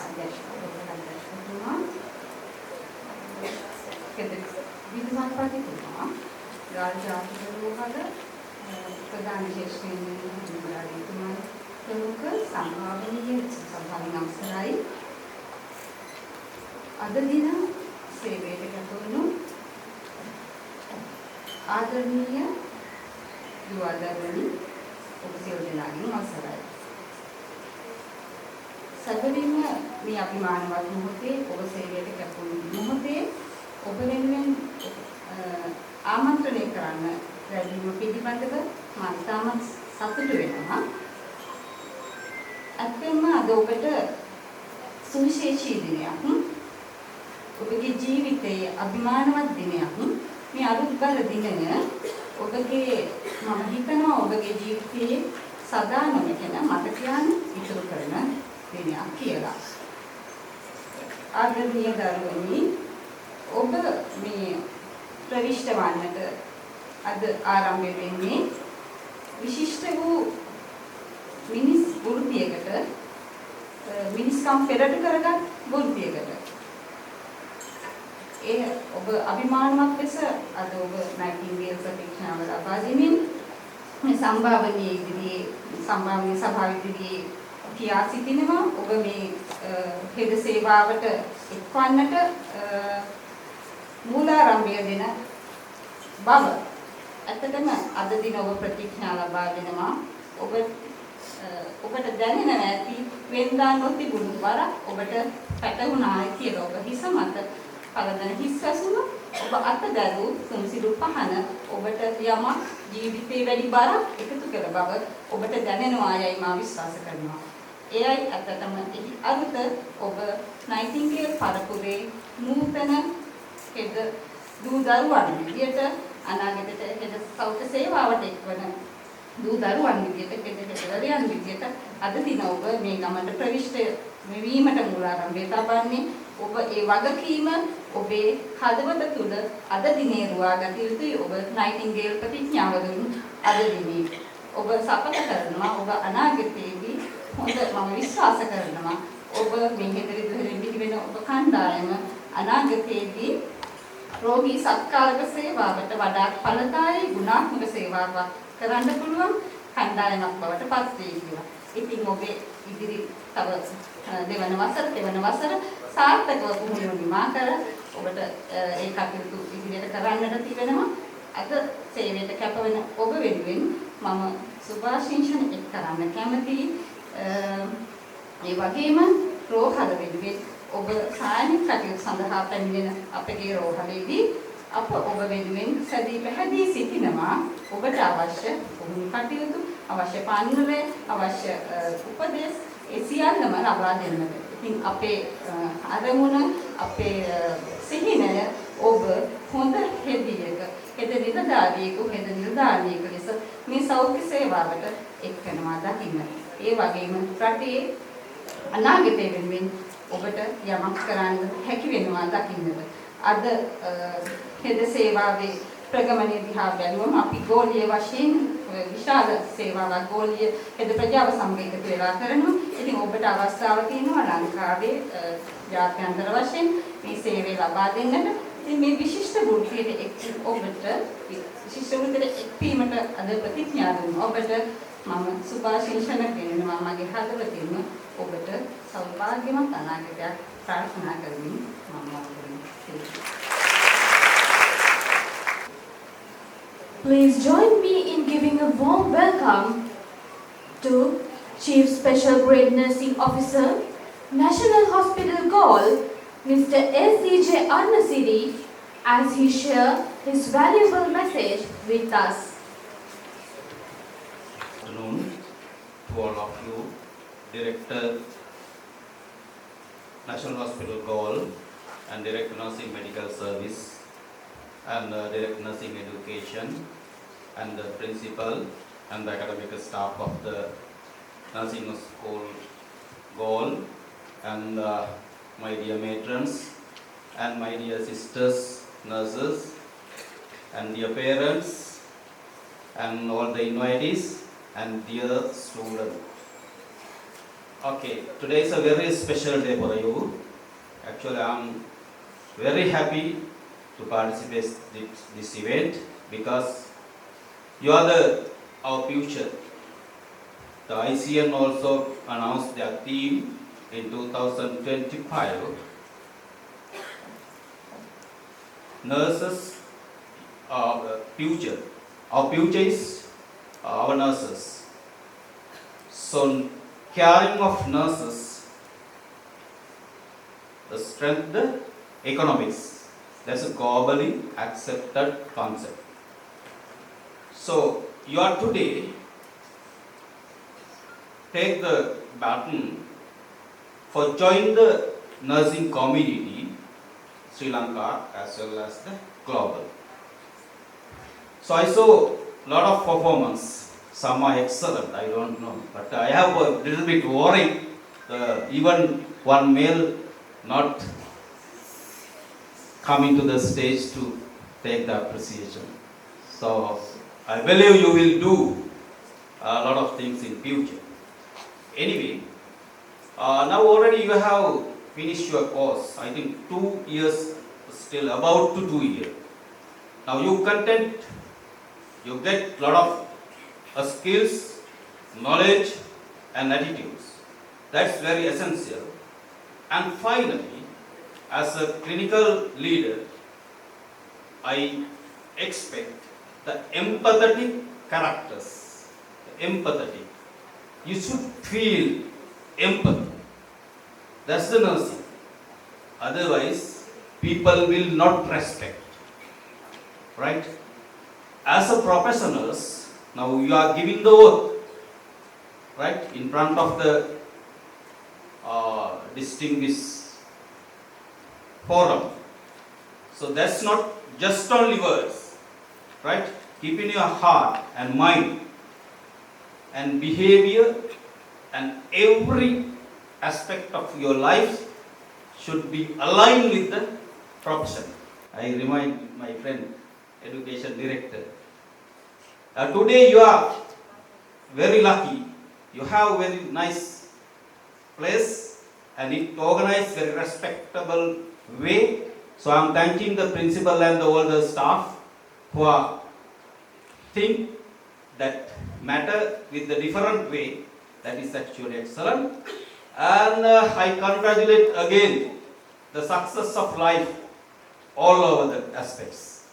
අධ්‍යක්ෂකතුමා විදුහල්පතිතුමා ගාල්ල ජාතික රෝහල ප්‍රධාන ශිෂ්‍යතුමා ප්‍රමුඛ සම්භාවනීය සභාවේ අවසරයි අද දින සේවයට ගතවනු ආදරණීය දුවදරුවනි ඔබ සියලු දෙනාගෙන් අවසරයි සැබවින්ම මේ අභිමානවත් මොහොතේ ඔබ සේවයට කැපවුණු මොහොතේ ඔබ වෙනුවෙන් ආමන්ත්‍රණය කරන්න ලැබීම පිළිබඳව මම ඉතාමත් සතුටු වෙනවා. ඇත්තෙන්ම අද ඔබට සුවිශේෂී දිනයක්. ඔබගේ ජීවිතයේ අභිමානවත් දිනයක්. මේ අලුත්ගල දිනය ඔබගේ මම හිතනවා ඔබගේ ජීවිතයේ සදා නොමැකෙන මතකයන් ඉතුරු කරන දිනයක් කියලා. ආදරණීය දරුවනි ඔබ මේ ප්‍රවිෂ්ඨ වන්නට අද ආරම්භ වෙන්නේ විශිෂ්ට වූ මිනිස් වෘත්තියකට මිනිස්කම් පෙරට කරගත් වෘත්තියකට ඒ ඔබ අභිමානවත් ලෙස අද ඔබ නයිටින්ගේල් ප්‍රතිඥාව ලබා දෙමින් මේ සම්භාවනීය ඉදිරියේ සම්භාවනීය සභාව ඉදිරියේ කියා සිටිනවා ඔබ මේ හෙද සේවාවට එක්වන්නට මූලාරම්භය දෙන බව ඇත්තටම අද දින ඔබ ප්‍රතිඥා ලබා දෙනවා ඔබට දැනෙනවා ඇති වෙනදා නොතිබුණු වර ඔබට පැටහුණා කියලා ඔබ හිස මත පළදෙන හිස්වසුම ඔබ අතදැරූ සුන්සිරු පහන ඔබට යමක් ජීවිතේ වැඩි බරක් එකතු කළ බව ඔබට දැනෙනවා යයි මා විශ්වාස කරනවා. එයයි අතටම එහි අරුත ඔබ නයිටින්ගේල් පරපුරේ නූතන හෙද දූ දරුවන් විදියට අනාගතයට හෙද සෞඛ්‍ය සේවාවට එක්වන දූ දරුවන් විදියට හෙද පෙරලියන් විදියට අද දින ඔබ මේ ගමනට ප්‍රවිෂ්ඨ වීමට මූලාරම්භය තබන්නේ ඔබ ඒ වගකීම ඔබේ හදවත තුළ අද දිනේ රුවා ගත යුතුයි ඔබ නයිටින්ගේල් ප්‍රතිඥාව දුන් අද දිනේ ඔබ සපත කරනවා ඔබ අනාගතයේදී හොඳ මම විශ්වාස කරනවා ඔබ මේ හෙදරි දුහෙරින් පිටි වෙන ඔබ කණ්ඩායම අනාගතයේදී රෝගී සත්කාරක සේවාවට වඩා ඵලදායී ගුණාත්මක සේවාවක් කරන්න පුළුවන් කණ්ඩායමක් බවට පත් වේ කියලා. ඉතින් ඔබේ ඉදිරි තව දෙවන වසර සාර්ථකව පුහුණුව නිමා කර ඔබට ඒ කටයුතු ඉදිරියට කරන්නට තිබෙනවා. අද සේවයට කැපවෙන ඔබ වෙනුවෙන් මම සුභාශිංසන එක් කරන්න කැමතියි. ඒ වගේම රෝහල වෙනුවෙන් ඔබ සායනික කටයුතු සඳහා පැමිණෙන අපගේ රෝහලේදී අප ඔබ වෙනුවෙන් සැදී පැහැදී සිටිනවා. ඔබට අවශ්‍ය පුහුණු කටයුතු, අවශ්‍ය පන්වල, අවශ්‍ය උපදෙස් ඒ සියල්ලම ලබා දෙන්නට. ඉතින් අපේ අරමුණ, අපේ සිහිනය ඔබ හොඳ හෙදියක, හෙද නිලධාරියෙකු, හෙද නිලධාරියෙකු ලෙස මේ සෞඛ්‍ය සේවාවට එක්වෙනවා දකින්න. ඒ වගේම රටේ අනාගතය වෙනුවෙන් ඔබට යමක් කරන්න හැකි වෙනවා දකින්නට. අද හෙද සේවාවේ ප්‍රගමනය දිහා බැලුවම අපි ගෝලීය වශයෙන් විශාල සේවාවක් ගෝලීය හෙද ප්‍රජාව සමග එකතු වෙලා කරනවා. ඉතින් ඔබට අවස්ථාව තියෙනවා ලංකාවේ ජාත්‍යන්තර වශයෙන් මේ සේවය ලබා දෙන්නට. ඉතින් මේ විශිෂ්ට වෘත්තියට ඔබට විශිෂ්ට වෘත්තියට එක්වීමට අද ප්‍රතිඥා දුන්න ඔබට මම සුභාශිංසන කරනවා. මගේ හදවතින්ම ඔබට සෞභාග්‍යමත් අනාගතයක් ප්‍රාර්ථනා කරමින් Please join me in giving a warm welcome to Chief Special Grade Nursing Officer, National Hospital Galle, Mr. S.C.J. Annasiri, as he shares his valuable message with us. Good afternoon to all of you, Director, National Hospital Galle, and Director Nursing Medical Service, and Director Nursing Education, and the Principal and the academic staff of the Nursing School Galle, and my dear matrons, and my dear sisters, nurses, and dear parents, and all the invitees, and dear students. Okay, today is a very special day for you. Actually, I am very happy to participate in this event because you are our future. The ICN also announced their theme in 2025. Nurses are the future. Our future is our nurses. So, caring of nurses, the strength, the economics. That's a globally accepted concept. So, you are today take the baton for join the nursing community, Sri Lanka as well as the global. So, I saw a lot of performance. Some are excellent, I don't know, but I have a little bit worried. Even one male not coming to the stage to take the appreciation. So I believe you will do a lot of things in future. Anyway, now already you have finished your course. I think 2 years, still about to 2 years. Now you content, you get lot of skills, knowledge, and attitudes. That's very essential. And finally, as a clinical leader, I expect the empathetic characters. Empathetic. You should feel empathy. That's the nursing. Otherwise, people will not respect. Right? As a professionals, now you are giving the oath, right, in front of the distinguished forum. So that's not just only words, right? Keep in your heart and mind and behavior and every aspect of your life should be aligned with the profession. I remind my friend, education director. Today you are very lucky. You have very nice place and it organized very respectable way So I'm thanking the principal and all the staff who are think that matter with the different way. That is actually excellent. And I congratulate again the success of life all over the aspects.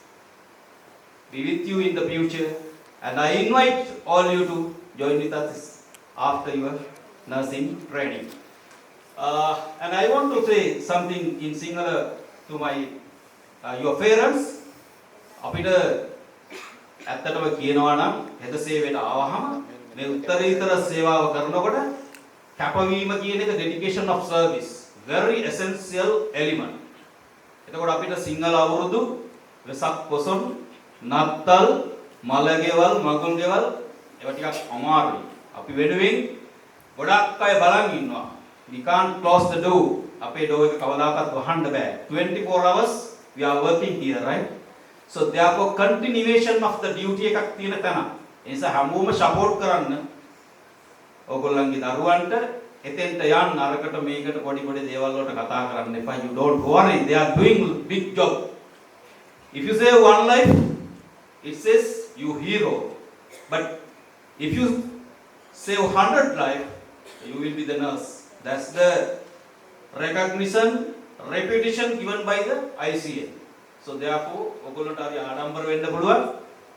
Be with you in the future, and I invite all you to join with us after your nursing training. And I want to say something in Sinhala to my your parents. අපිට ඇත්තටම කියනවා නම් හෙද සේවයට ආවහම මේ උත්තරීතර සේවාව කරනකොට කැපවීම කියන එක dedication of service very essential element. එතකොට අපිට සිංහල අවුරුදු වෙසක් පොසොන් නත්තල් මලගෙවල් මගුල්ගෙවල් ඒවා ටිකක් අමාරුයි. අපි වෙනුවෙන් ගොඩක් අය බලන් ඉන්නවා. We can't close the door. අපේ door එක කවදාකවත් වහන්න බෑ. 24 hours we are working here, right? So therefore continuation of the duty එකක් තියෙන තැන. ඒ නිසා හැමෝම support කරන්න. ඕගොල්ලන්ගේ දරුවන්ට එතෙන්ට යන්න අරකට මේකට පොඩි පොඩි දේවල් වලට කතා කරන්න එපා. You don't worry, they are doing big job. If you save one life, it says you hero. But if you save 100 life, you will be the nurse. That's the recognition, reputation given by the ICA. So therefore, ඔයගොල්ලන්ට හරි ආඩම්බර වෙන්න පුළුවන්.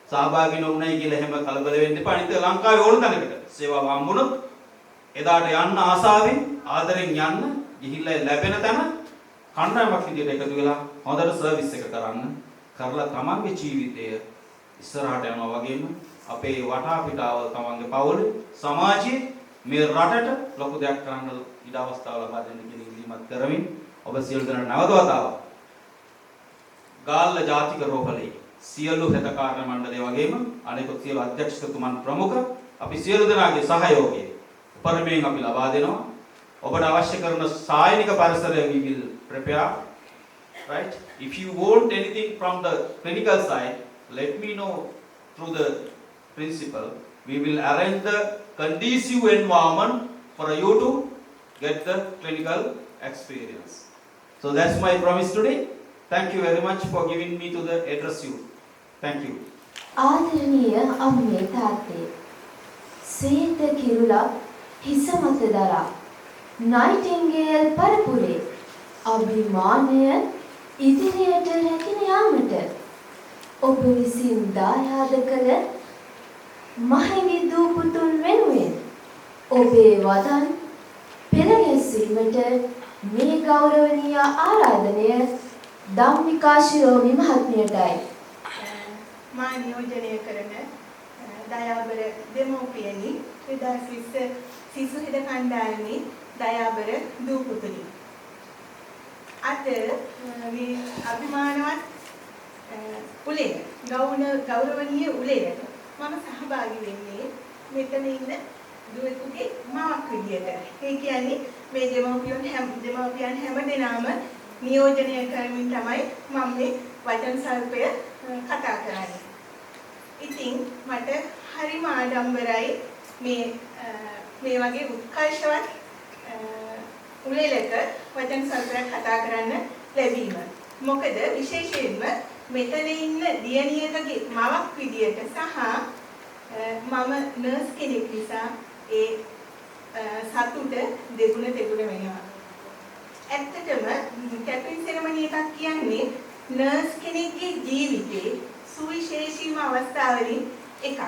සහභාගී නොවුණයි කියලා එහෙම කලබල වෙන්න එපා. අනිත් ලංකාවේ ඕන තැනකට සේවාව හම්බුනොත් එදාට යන්න ආසාවෙන් ආදරෙන් යන්න ගිහිල්ලා ලැබෙන තැන කණ්ඩායමක් විදියට එකතු වෙලා හොඳට සර්විස් එක කරන්න කරලා තමන්ගේ ජීවිතය ඉස්සරහට යනවා වගේම අපේ වටා පිටාව තමන්ගේ පවුල සමාජයේ මේ රටට ලොකු දෙයක් කරන්න ඉඩ අවස්ථාව ලබා දෙන්න කියන ඉල්ලීමත් කරමින් ඔබ සියලු දෙනා නැවත වතාවක් ගාල්ල ජාතික රෝහලේ සියලු හිතකාරණ මණ්ඩලය වගේම අනෙකුත් සියලු අධ්‍යක්ෂකතුමන් ප්‍රමුඛ අපි සියලු දෙනාගේ සහයෝගය උපරිමයෙන් අපි ලබා දෙනවා. ඔබට අවශ්‍ය කරන සායනික පරිසරය we will prepare, right? If you want anything from the clinical side, let me know through the principal. We will arrange the conducive environment for you to get the clinical experience. So that's my promise today. Thank you very much for giving me to the address you. Thank you. ආදරණීය අම්මේ තාත්තේ සීත කිරුලා හිස මත දරා නයිටින්ගේල් පරපුරේ අභිමානය ඉදිරියට රැගෙන යාමට ඔබ විසින් දායාද කළ මහිඟි දූ පුතුන් වෙනුවෙන් ඔබේ වදන් පෙරගැස්වීමට මේ ගෞරවනීය ආරාධනය ධම්මිකා ශිරෝමි මහත්මියටයි. මා නියෝජනය කරන දයාබර දෙමෝපියනි සිසු හිද කණ්ඩායමේ දයාබර දූ පුතුනි. අද මේ අභිමානවත් උලෙල ගෞරවනීය උලෙලට මම සහභාගී වෙන්නේ මෙතන ඉන්න දුවෙකුගේ මාක් විදියට. ඒ කියන්නේ මේ දෙමෝපියන් හැම දෙනාම නියෝජනය කරමින් තමයි මම මේ වචන සල්පය කතා කරන්නේ. ඉතින් මට හරිම ආඩම්බරයි මේ වගේ උත්කර්ෂවත් උලෙලක වචන සල්පයක් කතා කරන්න ලැබීම. මොකද විශේෂයෙන්ම මෙතන ඉන්න දියණියකගේ මවක් විදියට සහ මම නර්ස් කෙනෙක් නිසා ඒ සතුට දෙගුණ වෙනවා. ඇත්තටම කැපින් සෙරමනි එකක් කියන්නේ නර්ස් කෙනෙක්ගේ ජීවිතේ සුවිශේෂීම අවස්ථාවලින් එකක්.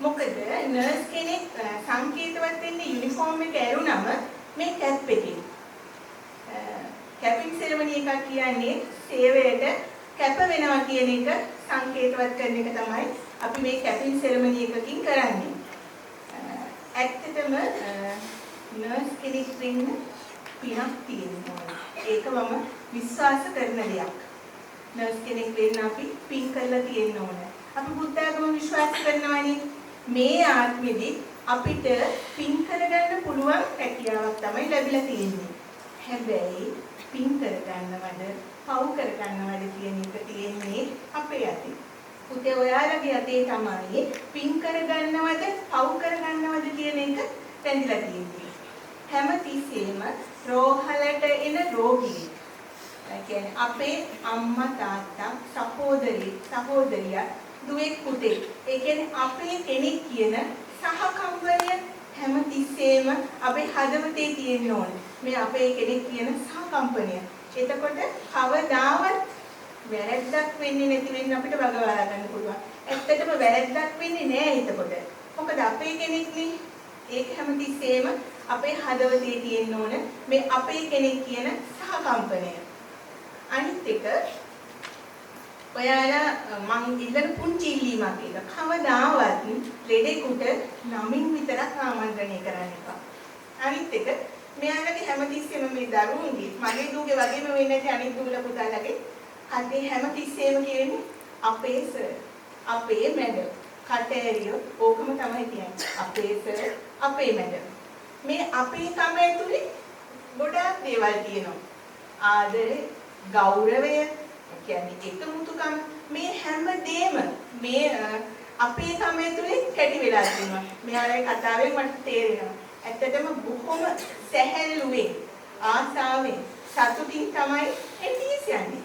මොකද නර්ස් කෙනෙක් සංකේතවත් වෙන්නේ යුනිෆෝම් එක ඇරුණම මේ කැප් එකෙන්. කැපින් සෙරමනි එකක් කියන්නේ සේවයට කැප වෙනවා කියන එක සංකේතවත් කරන එක තමයි අපි මේ කැපින් සෙරමනි එකකින් කරන්නේ. ඇත්තටම නර්ස් කෙනෙක් වෙන්න පිනක් තියෙනවා. ඒක මම විශ්වාස කරන දෙයක්. නර්ස් කෙනෙක් වෙන්න අපි පින් කරලා තියෙන්න ඕන. අපි බුද්ධ ආගම විශ්වාස කරනවානේ මේ ආත්මෙදි අපිට පින් කරගන්න පුළුවන් හැකියාවක් තමයි ලැබිලා තියෙන්නේ. හැබැයි පින් කරගන්නවද පව් කරගන්නවද කියන එක තියෙන්නේ අපේ අතේ. පුතේ ඔයාලගේ අතේ තමයි පින් කරගන්නවද පව් කරගන්නවද කියන එක රැඳිලා තියෙන්නේ. හැම තිස්සෙම රෝහලට එන රෝගී කියන්නේ අපේ අම්මා තාත්තා සහෝදරිය දුවෙක් පුතේ. ඒ කියන්නේ අපේ කෙනෙක් කියන සහකම්පනය හැම තිස්සෙම අපේ හදවතේ තියෙන්න ඕනේ. මේ අපේ කෙනෙක් කියන සහකම්පනය. එතකොට කවදාවත් වැරැද්දක් වෙන්නේ නැති වෙන්න අපිට වගවලා ගන්න පුළුවන්. ඇත්තටම වැරැද්දක් වෙන්නේ නෑ එතකොට. මොකද අපේ කෙනෙක්නේ. ඒක හැම තිස්සෙම අපේ හදවතේ තියෙන්න ඕන මේ අපේ කෙනෙක් කියන සහකම්පනය. අනිත් එක ඔයාලා මං ඉල්ලන පුංචි ඉල්ලීමක් එක. කවදාවත් ලෙඩෙකුට නමින් විතරක් ආමන්ත්‍රණය කරන්න එපා. අනිත් එක මෙයාලගේ හැමතිස්සෙම මේ දරුවන්ගේ මගේ දූගේ වගේම වෙන්නේ නැති අනිත් දූලා පුතාලගේ අතේ හැමතිස්සෙම කියන්නේ අපේ සර්, අපේ මැඩම්, කටේරියෝ ඕකම තමයි කියන්නේ. අපේ සර්, අපේ මැඩම්. මේ අපේ කම ඇතුලේ ගොඩාක් දේවල් තියෙනවා. ආදරේ, ගෞරවය, කියන්නේ එකමුතුකම මේ හැම දෙම මේ අපේ කම ඇතුලේ කැටි වෙලා තියෙනවා. මෙයාලගේ කතාවෙන් මට තේරෙනවා. ඇත්තටම බොහොම සැහැල්ලුවෙන්, ආසාවෙන්, සතුටින් තමයි එන්නේ යන්නේ.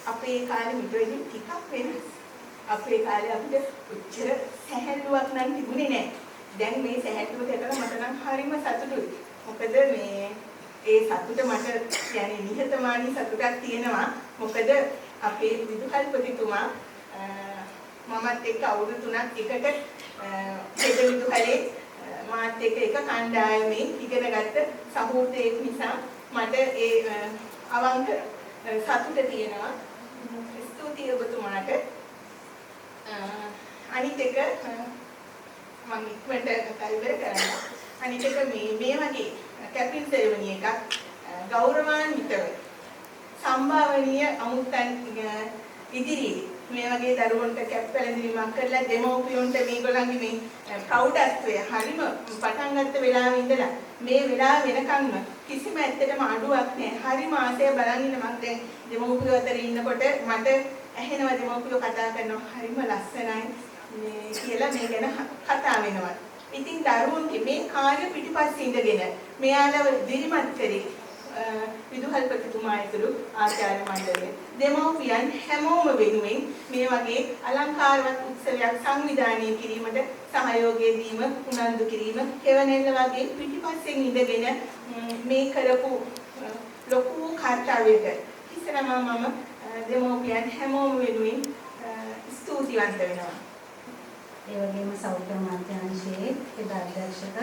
අපේ කාලේ මිටවෙලින් ටිකක් වෙනස්. අපේ කාලේ අපිට උච්චර සැහැල්ලුවක් නම් තිබුණේ නැහැ. දැන් මේ සැහැල්ලුව දැකලා මට නම් හරිම සතුටුයි. මොකද මේ ඒ සතුට මට කියන්නේ නිහතමානී සතුටක් තියෙනවා. මොකද අපේ විදුහල්පතිතුමා මමත් එක්ක අවුරුදු 3ක් එකට විදුහලේ මාත් එක්ක එක කණ්ඩායමේ ඉගෙනගත්ත සහෘදයෙක් නිසා මට ඒ අවංක සතුට තියෙනවා. ස්තුතියි ඔබතුමාට. අනිත් එක මම ඉක්මනට කතා ඉවර කරනවා. අනිත් එක මේ වගේ කැපින් සෙරමනි එකක් ගෞරවාන්විතව සම්භාවනීය අමුත්තන් ඉදිරියේ මේ වගේ දරුවන්ට කැප් පැලඳීමක් කරලා දෙමව්පියන්ට මේගොල්ලන්ගේ මේ ප්‍රෞඩත්වය හරිම පටන් ගත්ත වෙලාවෙ ඉඳලා මේ වෙලාව වෙනකන්ම කිසිම ඇත්තටම අඩුවක් නැහැ. හරිම ආසය බලන් ඉන්න මම දැන් දෙමව්පියෝ අතර ඉන්නකොට මට ඇහෙනවා දෙමව්පියෝ කතා කරනවා හරිම ලස්සනයි මේ කියලා මේ ගැන කතා වෙනවා. ඉතින් දරුවන්ගේ මේ කාර්ය පිටිපස්සේ ඉඳගෙන මෙයාලව දිරිමත් කරේ විදුහල්පතිතුමා ඇතුළු ආචාර්ය මණ්ඩලය දෙමව්පියන් හැමෝම වෙනුවෙන් මේ වගේ අලංකාරවත් උත්සවයක් සංවිධානය කිරීමට සහයෝගය දීම උනන්දු කිරීම කෙවනෙල්ල වගේ පිටිපස්සෙන් ඉඳගෙන මේ කරපු ලොකු කාර්යයකට ඉස්සරම මම දෙමව්පියන් හැමෝම වෙනුවෙන් ස්තුතිවන්ත වෙනවා. ඒ වගේම සෞඛ්‍ය අමාත්‍යාංශයේ අධ්‍යක්ෂක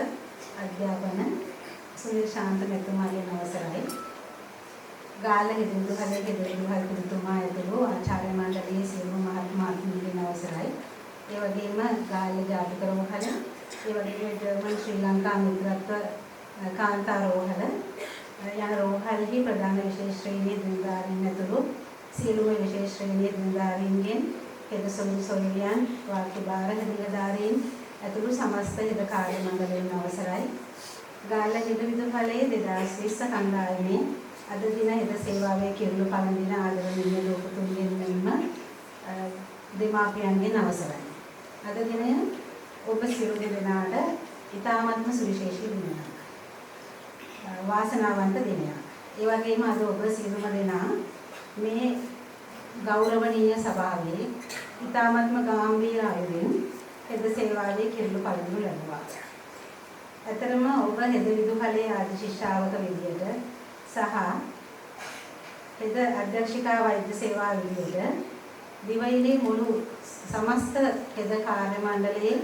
අධ්‍යාපන සුනිල් ශාන්ත මෙතුමාගේ අවසරයි. ගාල්ල හිදුහලේ හිදුහල්පතිතුමා ඇතුළු ආචාර්ය මණ්ඩලයේ සියලු මහත්මයාගේ අවසරයි. ඒ වගේම ගාල්ල ජාතික රෝහල, ඒ වගේම ජර්මන් ශ්‍රී ලංකා මිත්‍රත්ව කාන්තා රෝහල යන රෝහල්හි ප්‍රධාන විශේෂ ශ්‍රේණියේ නිලධාරීන් ඇතුළු සියලුම විශේෂ ශ්‍රේණියේ නිලධාරීන්ගෙන් හෙදසොළු සොයුරියන් වාර්ෂික නිලධාරීන් ඇතුළු සමස්ත හිද කාර්ය මණ්ඩලයෙන් අවසරයි. ගාල්ල හිදුවිදුහලේ 2020 කණ්ඩායමේ අද දින හිද සේවාවේ කිරුළු පළඳින ආදරණීය ලෝකතුන්ගෙන් මෙන්ම දෙමාපියන්ගෙන් අවසරයි. අද දිනය ඔබ සියලු දෙනාට ඉතාමත්ම සුවිශේෂී දිනයක්. වාසනාවන්ත දිනයක්. ඒ වගේම අද ඔබ සියලුම දෙනා මේ ගෞරවනීය සභාවේ ඉතාමත්ම ගැඹීර ආයුධයෙන් හෙද සේවාවේ කිරුළු පළඳිනු ලැබුවා. ඇතරම ඔබ හෙද විදුහලේ ආදි ශිෂ්‍යාවක විදියට සහ හෙද අධ්‍යක්ෂිකා වෛද්‍ය සේවා විදියට දිවයිනේ මුළු සමස්ත හෙද කාර්ය මණ්ඩලයේ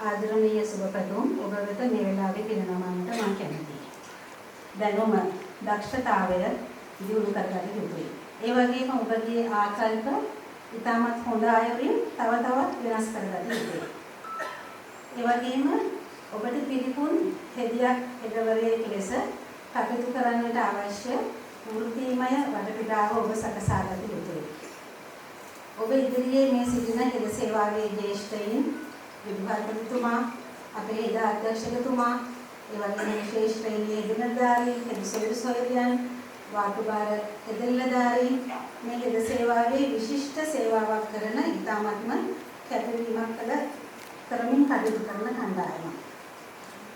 ආදරණීය සුබපැතුම් ඔබ වෙත මේ වෙලාවේ පිරිනමන්නට මම කැමතියි. දැනුම දක්ෂතාවය දියුණු කරගන්න යුතුයි. ඒ වගේම ඔබගේ ආකල්ප ඉතාමත් හොඳ අයුරින් තව තවත් වෙනස් කරගන්න යුතුයි. ඒ වගේම ඔබට පිළිපුන් හෙදියක් හෙදවරයෙක් ලෙස කටයුතු කරන්නට අවශ්‍ය වෘත්තීමය වටපිටාව ඔබ සකසා ගත යුතුයි. ඔබ ඉදිරියේ මේ සිටින හෙද සේවාවේ ජ්‍යෙෂ්ඨයින් විභාගපතිතුමා, අපේ හෙද අධ්‍යක්ෂකතුමා, ඒ වගේම විශේෂ ශ්‍රේණියේ නිලධාරීන්, හෙද සොයුරියන්, වාටුබාර හෙද නිලධාරීන් මේ හෙද සේවාවේ විශිෂ්ට සේවාවක් කරන ඉතාමත්ම කැපවීමක් කරමින් කටයුතු කරන කණ්ඩායමක්.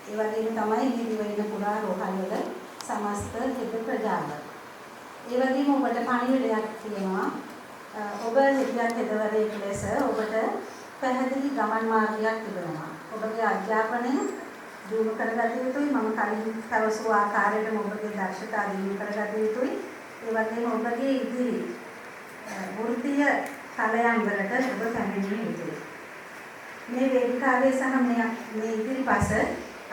ඒ වගේම තමයි මේ දිවයින පුරා රෝහල්වල සමස්ත හෙද ප්‍රජාව. ඒ වගේම ඔබට පණිවිඩයක් තියෙනවා. ඔබ හෙදියක් හෙදවරයෙක් ලෙස ඔබට පැහැදිලි ගමන් මාර්ගයක් තිබෙනවා. ඔබගේ අධ්‍යාපනය දියුණු කරගත යුතුයි. මම කලින් පැවසු ආකාරයටම ඔබගේ දක්ෂතා දියුණු කරගත යුතුයි. ඒ වගේම ඔබගේ ඉදිරි වෘත්තීය කලයන් වලට ඔබ පැමිණිය යුතුයි. මේ වේදිකාවේ සහ මේ ඉදිරිපස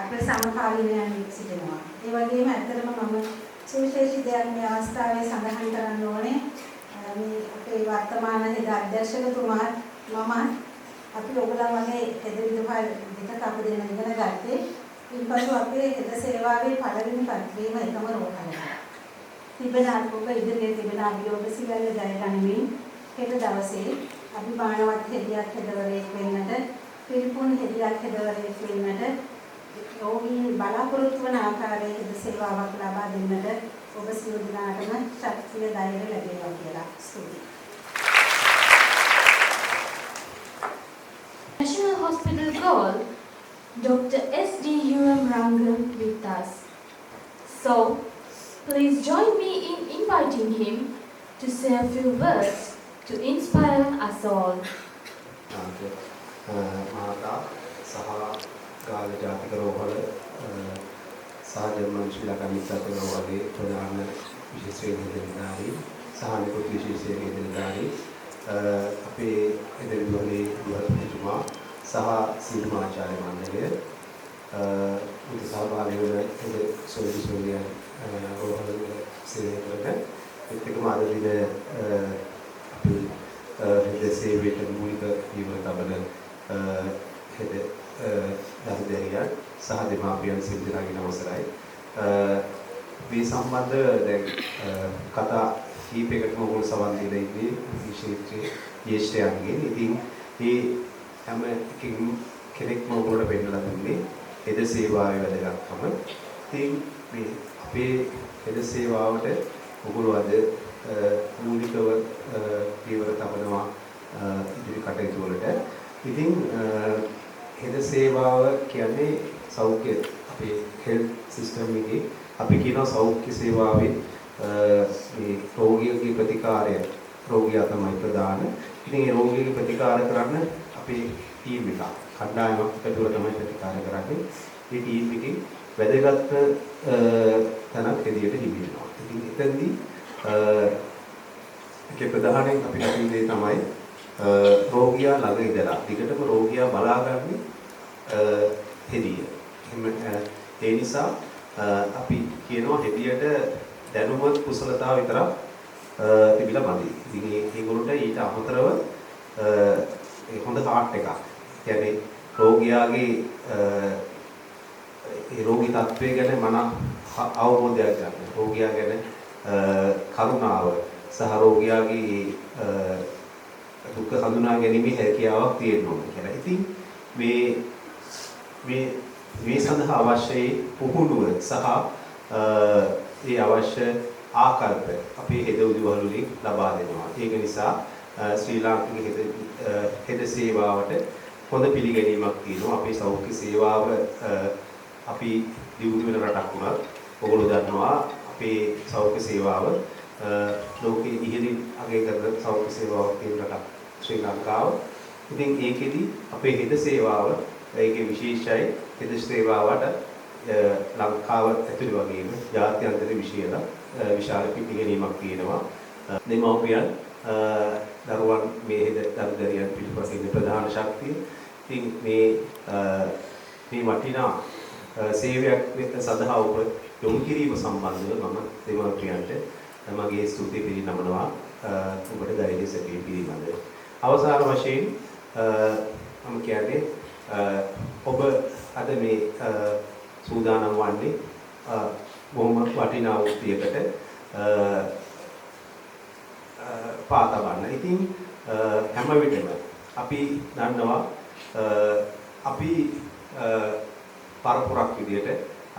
අපේ සමකාලීනයන් සිටිනවා. ඒ වගේම ඇත්තටම මම සුවිශේෂී දෙයක් මේ අවස්ථාවේ සඳහන් කරන්න ඕනේ. මේ අපේ වර්තමාන හෙද අධ්‍යක්ෂකතුමා මම අපි ඔයගොල්ලන් වගේ හෙද විදුහල් දෙකක් අපි දෙන්න ඉගෙන ගත්තේ. ඊපසු අපේ හෙද සේවාවේ පළවෙනි පත්වීම එකම රෝහලට. තිබෙන ඔබ ඉදිරියේ තිබෙන අභියෝග සියල්ල ජයගනිමින් හෙද දවසේ අපි බාණවත් හෙදියක් හෙදවරයෙක් වෙන්නට පිරිපුන් හෙදියක් හෙදවරයෙක් වෙන්නට රෝගීන් බලාපොරොත්තු වන ආකාරයේ හෙද සේවාවක් ලබා දෙන්නට ඔබ සියලු දෙනාටම ශක්තිය ධෛර්යය ලැබේවා කියලා ස්තුතියි. National Hospital call Dr. S.D.U.M. Rangam with us. So, please join me in inviting him to say a few words to inspire us all. මාතා සහ ගාල්ල ජාතික රෝහල සහ ජර්මන් ශ්‍රී ලංකා මිත්‍රත්ව රෝහලේ ප්‍රධාන විශේෂ නිලධාරී සහ නිකුත් විශේෂ නිලධාරී අපේ එදිරිවලේ විහාරපතිතුමා සහ සියලුම ආචාර්ය මණ්ඩලය උද සහභාගී වන සොලිසෝලියන් රෝහල සේවකට එක්කම අද දින අපි හෙද සේවයට මූලික වීම තබන හෙද දරුදැරියන් සහ දෙමාපියන් සියලු දෙනාගේ නමස්කාරයි. මේ සම්බන්ධ දැන් කතා කීපයකටම ඕන සවන් දීලා ඉන්නේ විශේෂයෙන් ජ්‍යෙෂ්ඨයන්ගෙන්. ඉතින් මේ හැම කෙනෙක්ම ඔයගොල්ලන්ට පෙන්නලා දුන්නේ හෙද සේවාවේ වැදගත්කම. ඉතින් මේ අපේ හෙද සේවාවට ඔයගොල්ලෝ අද මූලිකව පියවර තබනවා ඉදිරි කටයුතු වලට. ඉතින් හෙද සේවාව කියන්නේ සෞඛ්‍ය අපේ හෙල්ත් සිස්ටම් එකේ අපි කියනවා සෞඛ්‍ය සේවාවේ මේ රෝගියගේ ප්‍රතිකාරය රෝගියා තමයි ප්‍රධාන. ඉතින් ඒ රෝගියගේ ප්‍රතිකාර කරන්න අපේ ටීම් එක කණ්ඩායමක් එකතුව තමයි ප්‍රතිකාර කරන්නේ. මේ ටීම් එකේ වැදගත් තැනක් එදියට හිමි වෙනවා. ඉතින් එතෙන්දී ඒකේ ප්‍රධානයෙන් අපි හිතන දේ තමයි රෝගියා ළඟ ඉඳලා දිගටම රෝගියා බලාගන්නේ හෙදිය. ඒ නිසා අපි කියනවා හෙදියට දැනුමත් කුසලතාව විතරක් තිබිලා මදි. ඉතින් ඒගොල්ලන්ට ඊට අමතරව හොඳ කාට් එකක්. කියන්නේ රෝගියාගේ ඒ රෝගී තත්ත්වය ගැන මන අවබෝධයක් ගන්න. රෝගියා ගැන කරුණාව සහ රෝගියාගේ දුක් හඳුනා ගැනීමේ හැකියාවක් තියෙන්න ඕනේ කියලා. ඉතින් මේ සඳහා අවශ්‍ය පුහුණුව සහ ඒ අවශ්‍ය ආකල්ප අපේ හෙද උදවිවල වලින් ලබා දෙනවා. ඒක නිසා ශ්‍රී ලාංකික හෙද සේවාවට හොඳ පිළිගැනීමක් තියෙනවා. අපේ සෞඛ්‍ය සේවාව අපි දියුණු වෙන රටක් වුණත් ඔයගොල්ලෝ දන්නවා අපේ සෞඛ්‍ය සේවාව ලෝකයේ ඉහළින් අගය කරන සෞඛ්‍ය සේවාවක් තියෙන රටක් ශ්‍රී ලංකාව. ඉතින් ඒකෙදි අපේ හෙද සේවාව ඒකේ විශේෂයි. හෙද සේවාවට ලංකාව ඇතුළේ වගේම ජාත්‍යන්තර විශාල පිළිගැනීමක් තියෙනවා. දෙමව්පියන් දරුවන් මේ හෙද දරුදැරියන් පිළිපසින් ප්‍රධාන ශක්තිය. ඉතින් මේ වටිනා සේවයක් සඳහා ඔබ යොමු කිරීම සම්බන්ධව මම දෙමව්පියන්ට මගේ ස්තුතිය පිරිනමනවා. ඔබට ධෛර්ය සැපී පිළිමද. අවසාන වශයෙන් මම කියන්නේ ඔබ අද මේ සූදානම් වන්නේ බොහොම වටිනා උත්තියකට පාතවන්න. ඉතින් හැම විටම අපි දන්නවා අපි පරපුරක් විදියට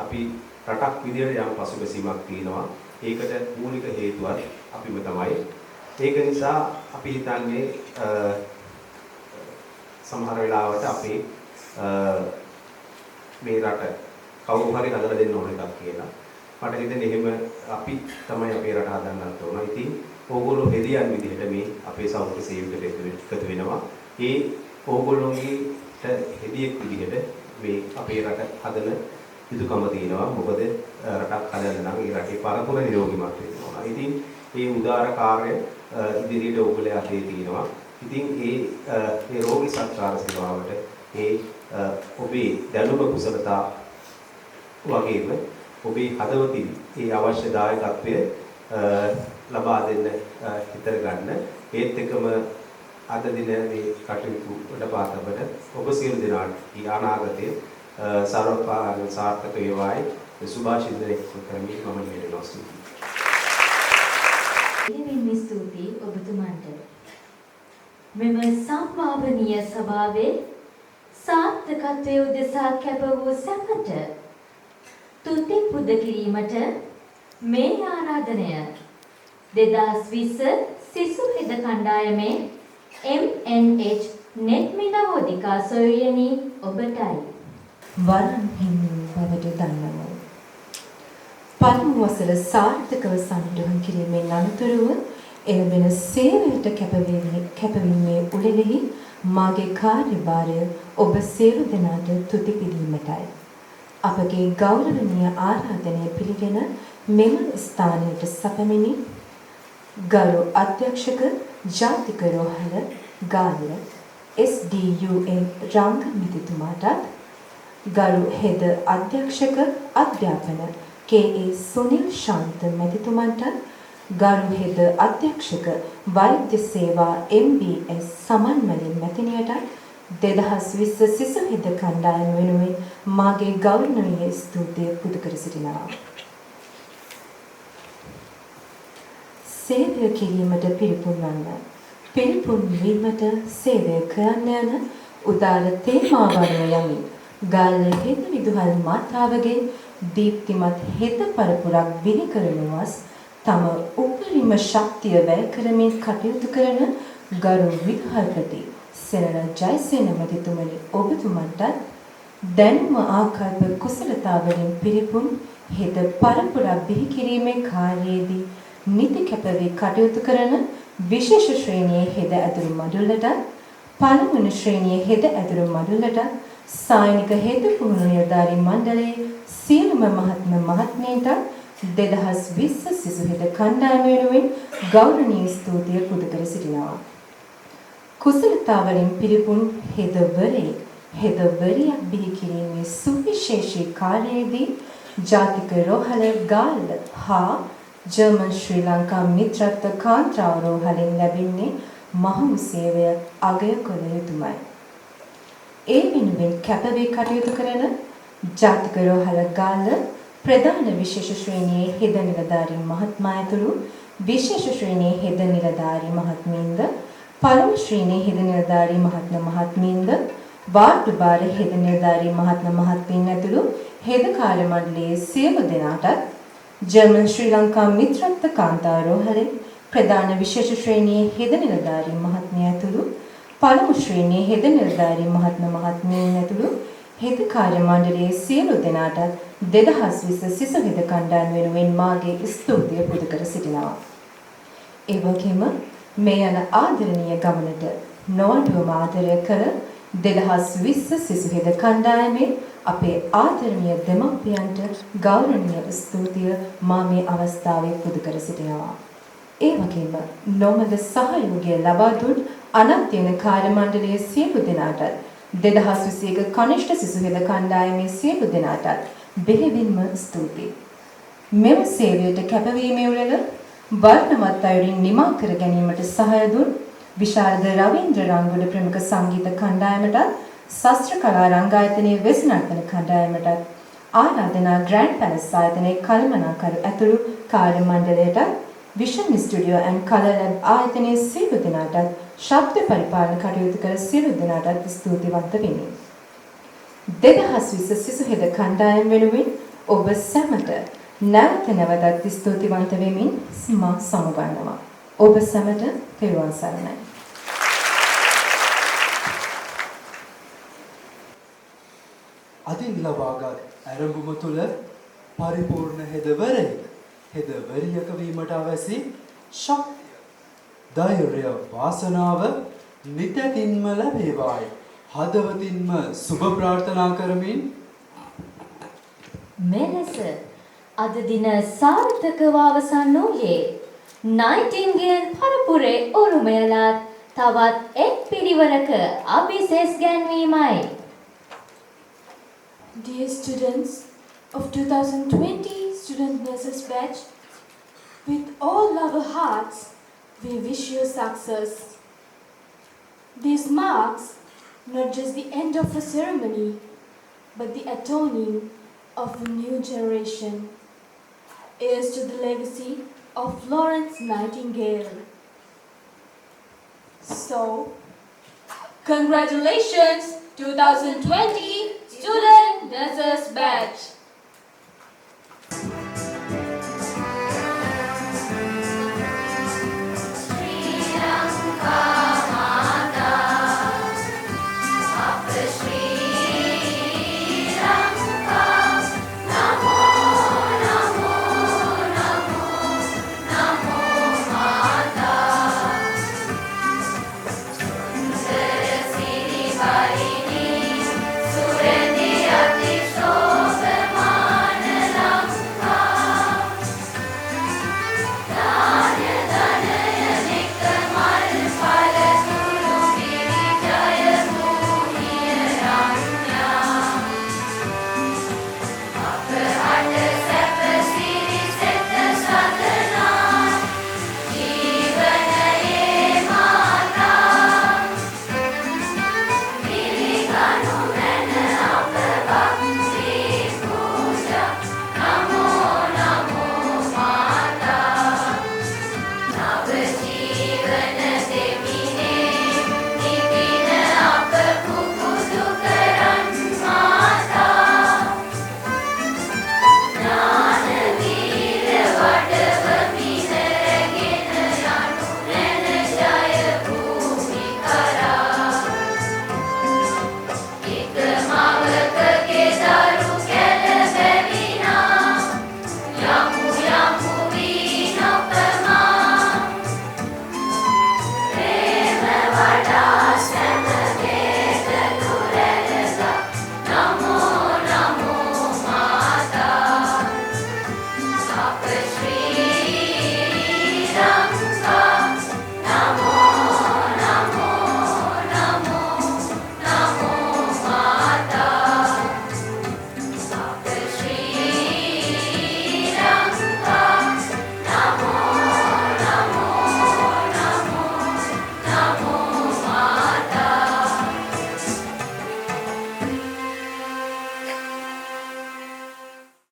අපි රටක් විදියට යම් පසුබැසීමක් තියෙනවා. ඒකට මූලික හේතුවක් අපිම තමයි. ඒක නිසා අපි හිතන්නේ සමහර වෙලාවට අපේ මේ රට කවුරු හරි හදලා දෙන්න ඕන එකක් කියලා. මට හිතෙන්නේ එහෙම අපි තමයි අපේ රට හදන්නත් ඕන. ඉතින් ඕගොල්ලෝ හෙදියන් විදිහට මේ අපේ සෞඛ්‍ය සේවකට එකතු වෙනවා. ඒ ඕගොල්ලෝගේ හෙදියෙක් විදිහට මේ අපේ රට හදන යුතුකම තියෙනවා. මොකද රටක් හදන්න නම් ඒ රටේ පරපුර නිරෝගීමත් වෙන්න ඕන. ඉතින් මේ උදාර කාර්ය ඉදිරියට ඕගොල්ලෝ අතේ තියෙනවා. ඉතින් මේ රෝගී සත්කාර සේවාවට ඔබේ දැනුම කුසලතා වගේම ඔබේ හදවතින් ඒ අවශ්‍ය දායකත්වය ලබා දෙන්න හිතර ගන්න. ඒත් එකම අද දින මේ කටයුතු වලපාතබට ඔබ සියලු දෙනාට අනාගතයේ සර්වපාරණ සාර්ථක වේවායි සුභාශිර්වාද කරමි මම නිරනවා ස්තුතියි. දෙවියන් ස්තුතියි ඔබතුමන්ට. මෙම සම්මාවනීය සභාවේ සාර්ථකත්වයේ උදෙසා කැප වූ සැමට තුති පුද කිරීමට මේ ආරාධනය 2020 සිසු හෙද කණ්ඩායමේ MNH නෙත්මි නවෝදිකා සොයුරියනි ඔබටයි. වරන් හිමින් බවට දන්නවා. පළමු වසර සාර්ථකව සම්පූර්ණ කිරීමෙන් අනතුරුව එළඹෙන සේවයට කැපවීමේ උළෙලෙහි මාගේ කාර්යභාරය ඔබ සියලු දෙනාට තුති පිළීමටයි. අපගේ ගෞරවනීය ආරාධනය පිළිගෙන මෙම ස්ථානයට සැපමිනි ගරු අධ්‍යක්ෂක ජාතික රෝහල ගාල්ල SDUN රංග මිතුමාටත් ගරු හෙද අධ්‍යක්ෂක අධ්‍යාපන KA සුනිල් ශාන්ත මැතිතුමන්ට ගරු හෙද අධ්‍යක්ෂක වෛද්‍ය සේවා MBS සමන්මලින් මැතිණියට 2020 සිසු හෙද කණ්ඩායම වෙනුවෙන් මාගේ ගෞරවනීය ස්තුතිය පුද කර සිටිනවා. සේවය කිරීමට පිරිපුන් වන්න පිරිපුන් වීමට සේවය කරන්න යන උදාර තේමාවන යමින් ගාල්ල හෙද විදුහල් මාතාවගේ දීප්තිමත් හෙද පරපුරක් බිහි කරනුවස් තම උපරිම ශක්තිය වැය කරමින් කටයුතු කරන ගරු විදුහල්පති සෙනර ජයසේන මැතිතුමනි ඔබතුමන්ට දැනුම ආකල්ප කුසලතාවලින් පිරිපුන් හෙද පරපුරක් බිහි කිරීමේ කාර්යයේදී නිති කැපවී කටයුතු කරන විශේෂ ශ්‍රේණියේ හෙද ඇතුළු මඩුල්ලට පළමුවන ශ්‍රේණියේ හෙද ඇතුළු මඩුල්ලට සායනික හෙද පුහුණු නිලධාරී මණ්ඩලයේ සියලුම මහත්ම මහත්මීන්ට 2020 සිසු හෙද කණ්ඩායම වෙනුවෙන් ගෞරවනීය ස්තුතිය පුද කර සිටිනවා. කුසලතාවලින් පිරිපුන් හෙදවරියක් බිහි කිරීමේ සුවිශේෂී කාර්යයේදී ජාතික රෝහල ගාල්ල හා ජර්මන් ශ්‍රී ලංකා මිත්‍රත්ව කාන්ත්‍රාව රෝහලෙන් ලැබෙන්නේ මහඟු සේවය අගය කළ යුතුමයි. ඒ වෙනුවෙන් කැපවී කටයුතු කරන ජාතික රෝහල ගාල්ල ප්‍රධාන විශේෂ ශ්‍රේණියේ හෙද නිලධාරී මහත්මයා ඇතුළු විශේෂ ශ්‍රේණියේ හෙද නිලධාරී මහත්මීන්ද පළමු ශ්‍රේණියේ හෙද නිලධාරී මහත්මීන්ද වාර්ඩු භාර හෙද නිලධාරී මහත්මීන් ඇතුළු හෙද කාර්ය මණ්ඩලයේ සියලු දෙනාටත් ජර්මන් ශ්‍රී ලංකා මිත්‍රත්ව කාන්තා රෝහලේ ප්‍රධාන විශේෂ ශ්‍රේණියේ හෙද නිලධාරී මහත්මිය ඇතුළු පළමු ශ්‍රේණියේ හෙද නිලධාරී මහත්මීන් ඇතුළු හෙද කාර්ය මණ්ඩලයේ සියලු දෙනාටත් 2020 සිසු හෙද කණ්ඩායම වෙනුවෙන් මාගේ ස්තුතිය පුද කර සිටිනවා. ඒ වගේම මේ යන ආදරණීය ගමනට නොඅඩුවම ආදරය කර 2020 සිසු හෙද කණ්ඩායමේ අපේ ආදරණීය දෙමව්පියන්ට ගෞරවනීය ස්තුතිය මා මේ අවස්ථාවේ පුද කර සිටිනවා. ඒ වගේම නොමද සහයෝගය ලබා දුන් අනන්ත වෙන කාර්ය මණ්ඩලයේ සියලු දෙනාටත් 2021 කනිෂ්ඨ සිසු හෙද කණ්ඩායමේ සියලු දෙනාටත් බෙහෙවින්ම ස්තුතියි. මෙම සේවයට කැපවීමේ උළෙල වර්ණවත් අයුරින් නිමා කර ගැනීමට සහාය දුන් විශාරද රවීන්ද්‍ර රංගොඩ ප්‍රමුඛ සංගීත කණ්ඩායමටත් ශාස්ත්‍ර කලා රංගායතනයේ වෙසනර්තන කණ්ඩායමටත් ආරාධනා ග්‍රෑන්ඩ් පැලස් ආයතනයේ කළමනාකරු ඇතුළු කාර්ය මණ්ඩලයටත් vision studio and colour lab ආයතනයේ සියලු දෙනාටත් ශබ්ද පරිපාලන කටයුතු කර සියලු දෙනාටත් ස්තුතිවන්ත වෙමි. 2020 සිසු හෙද කණ්ඩායම වෙනුවෙන් ඔබ සැමට නැවත නැවතත් ස්තුතිවන්ත වෙමින් මා සමුගන්නවා. ඔබ සැමට තෙරුවන් සරණයි. අදින් ලබාගත් ඇරඹුම තුළ පරිපූර්ණ හෙදවරයෙක් හෙදවරියක වීමට අවැසි ශක්තිය ධෛර්යය වාසනාව නිතැතින්ම ලැබේවායි හදවතින්ම සුබ ප්‍රාර්ථනා කරමින් මෙලෙස අද දින සාර්ථකව අවසන් වූයේ නයිටින්ගේල් පරපුරේ උරුමය ලත් තවත් එක් පිරිවරක අභිසෙස් ගැන්වීමයි. Dear students of 2020 Student Nurses Batch, with all our hearts, we wish you success. This marks not just the end of a ceremony, but the atoning of a new generation. Heirs to the legacy of Florence Nightingale. So, congratulations 2020 Student Nurses Batch!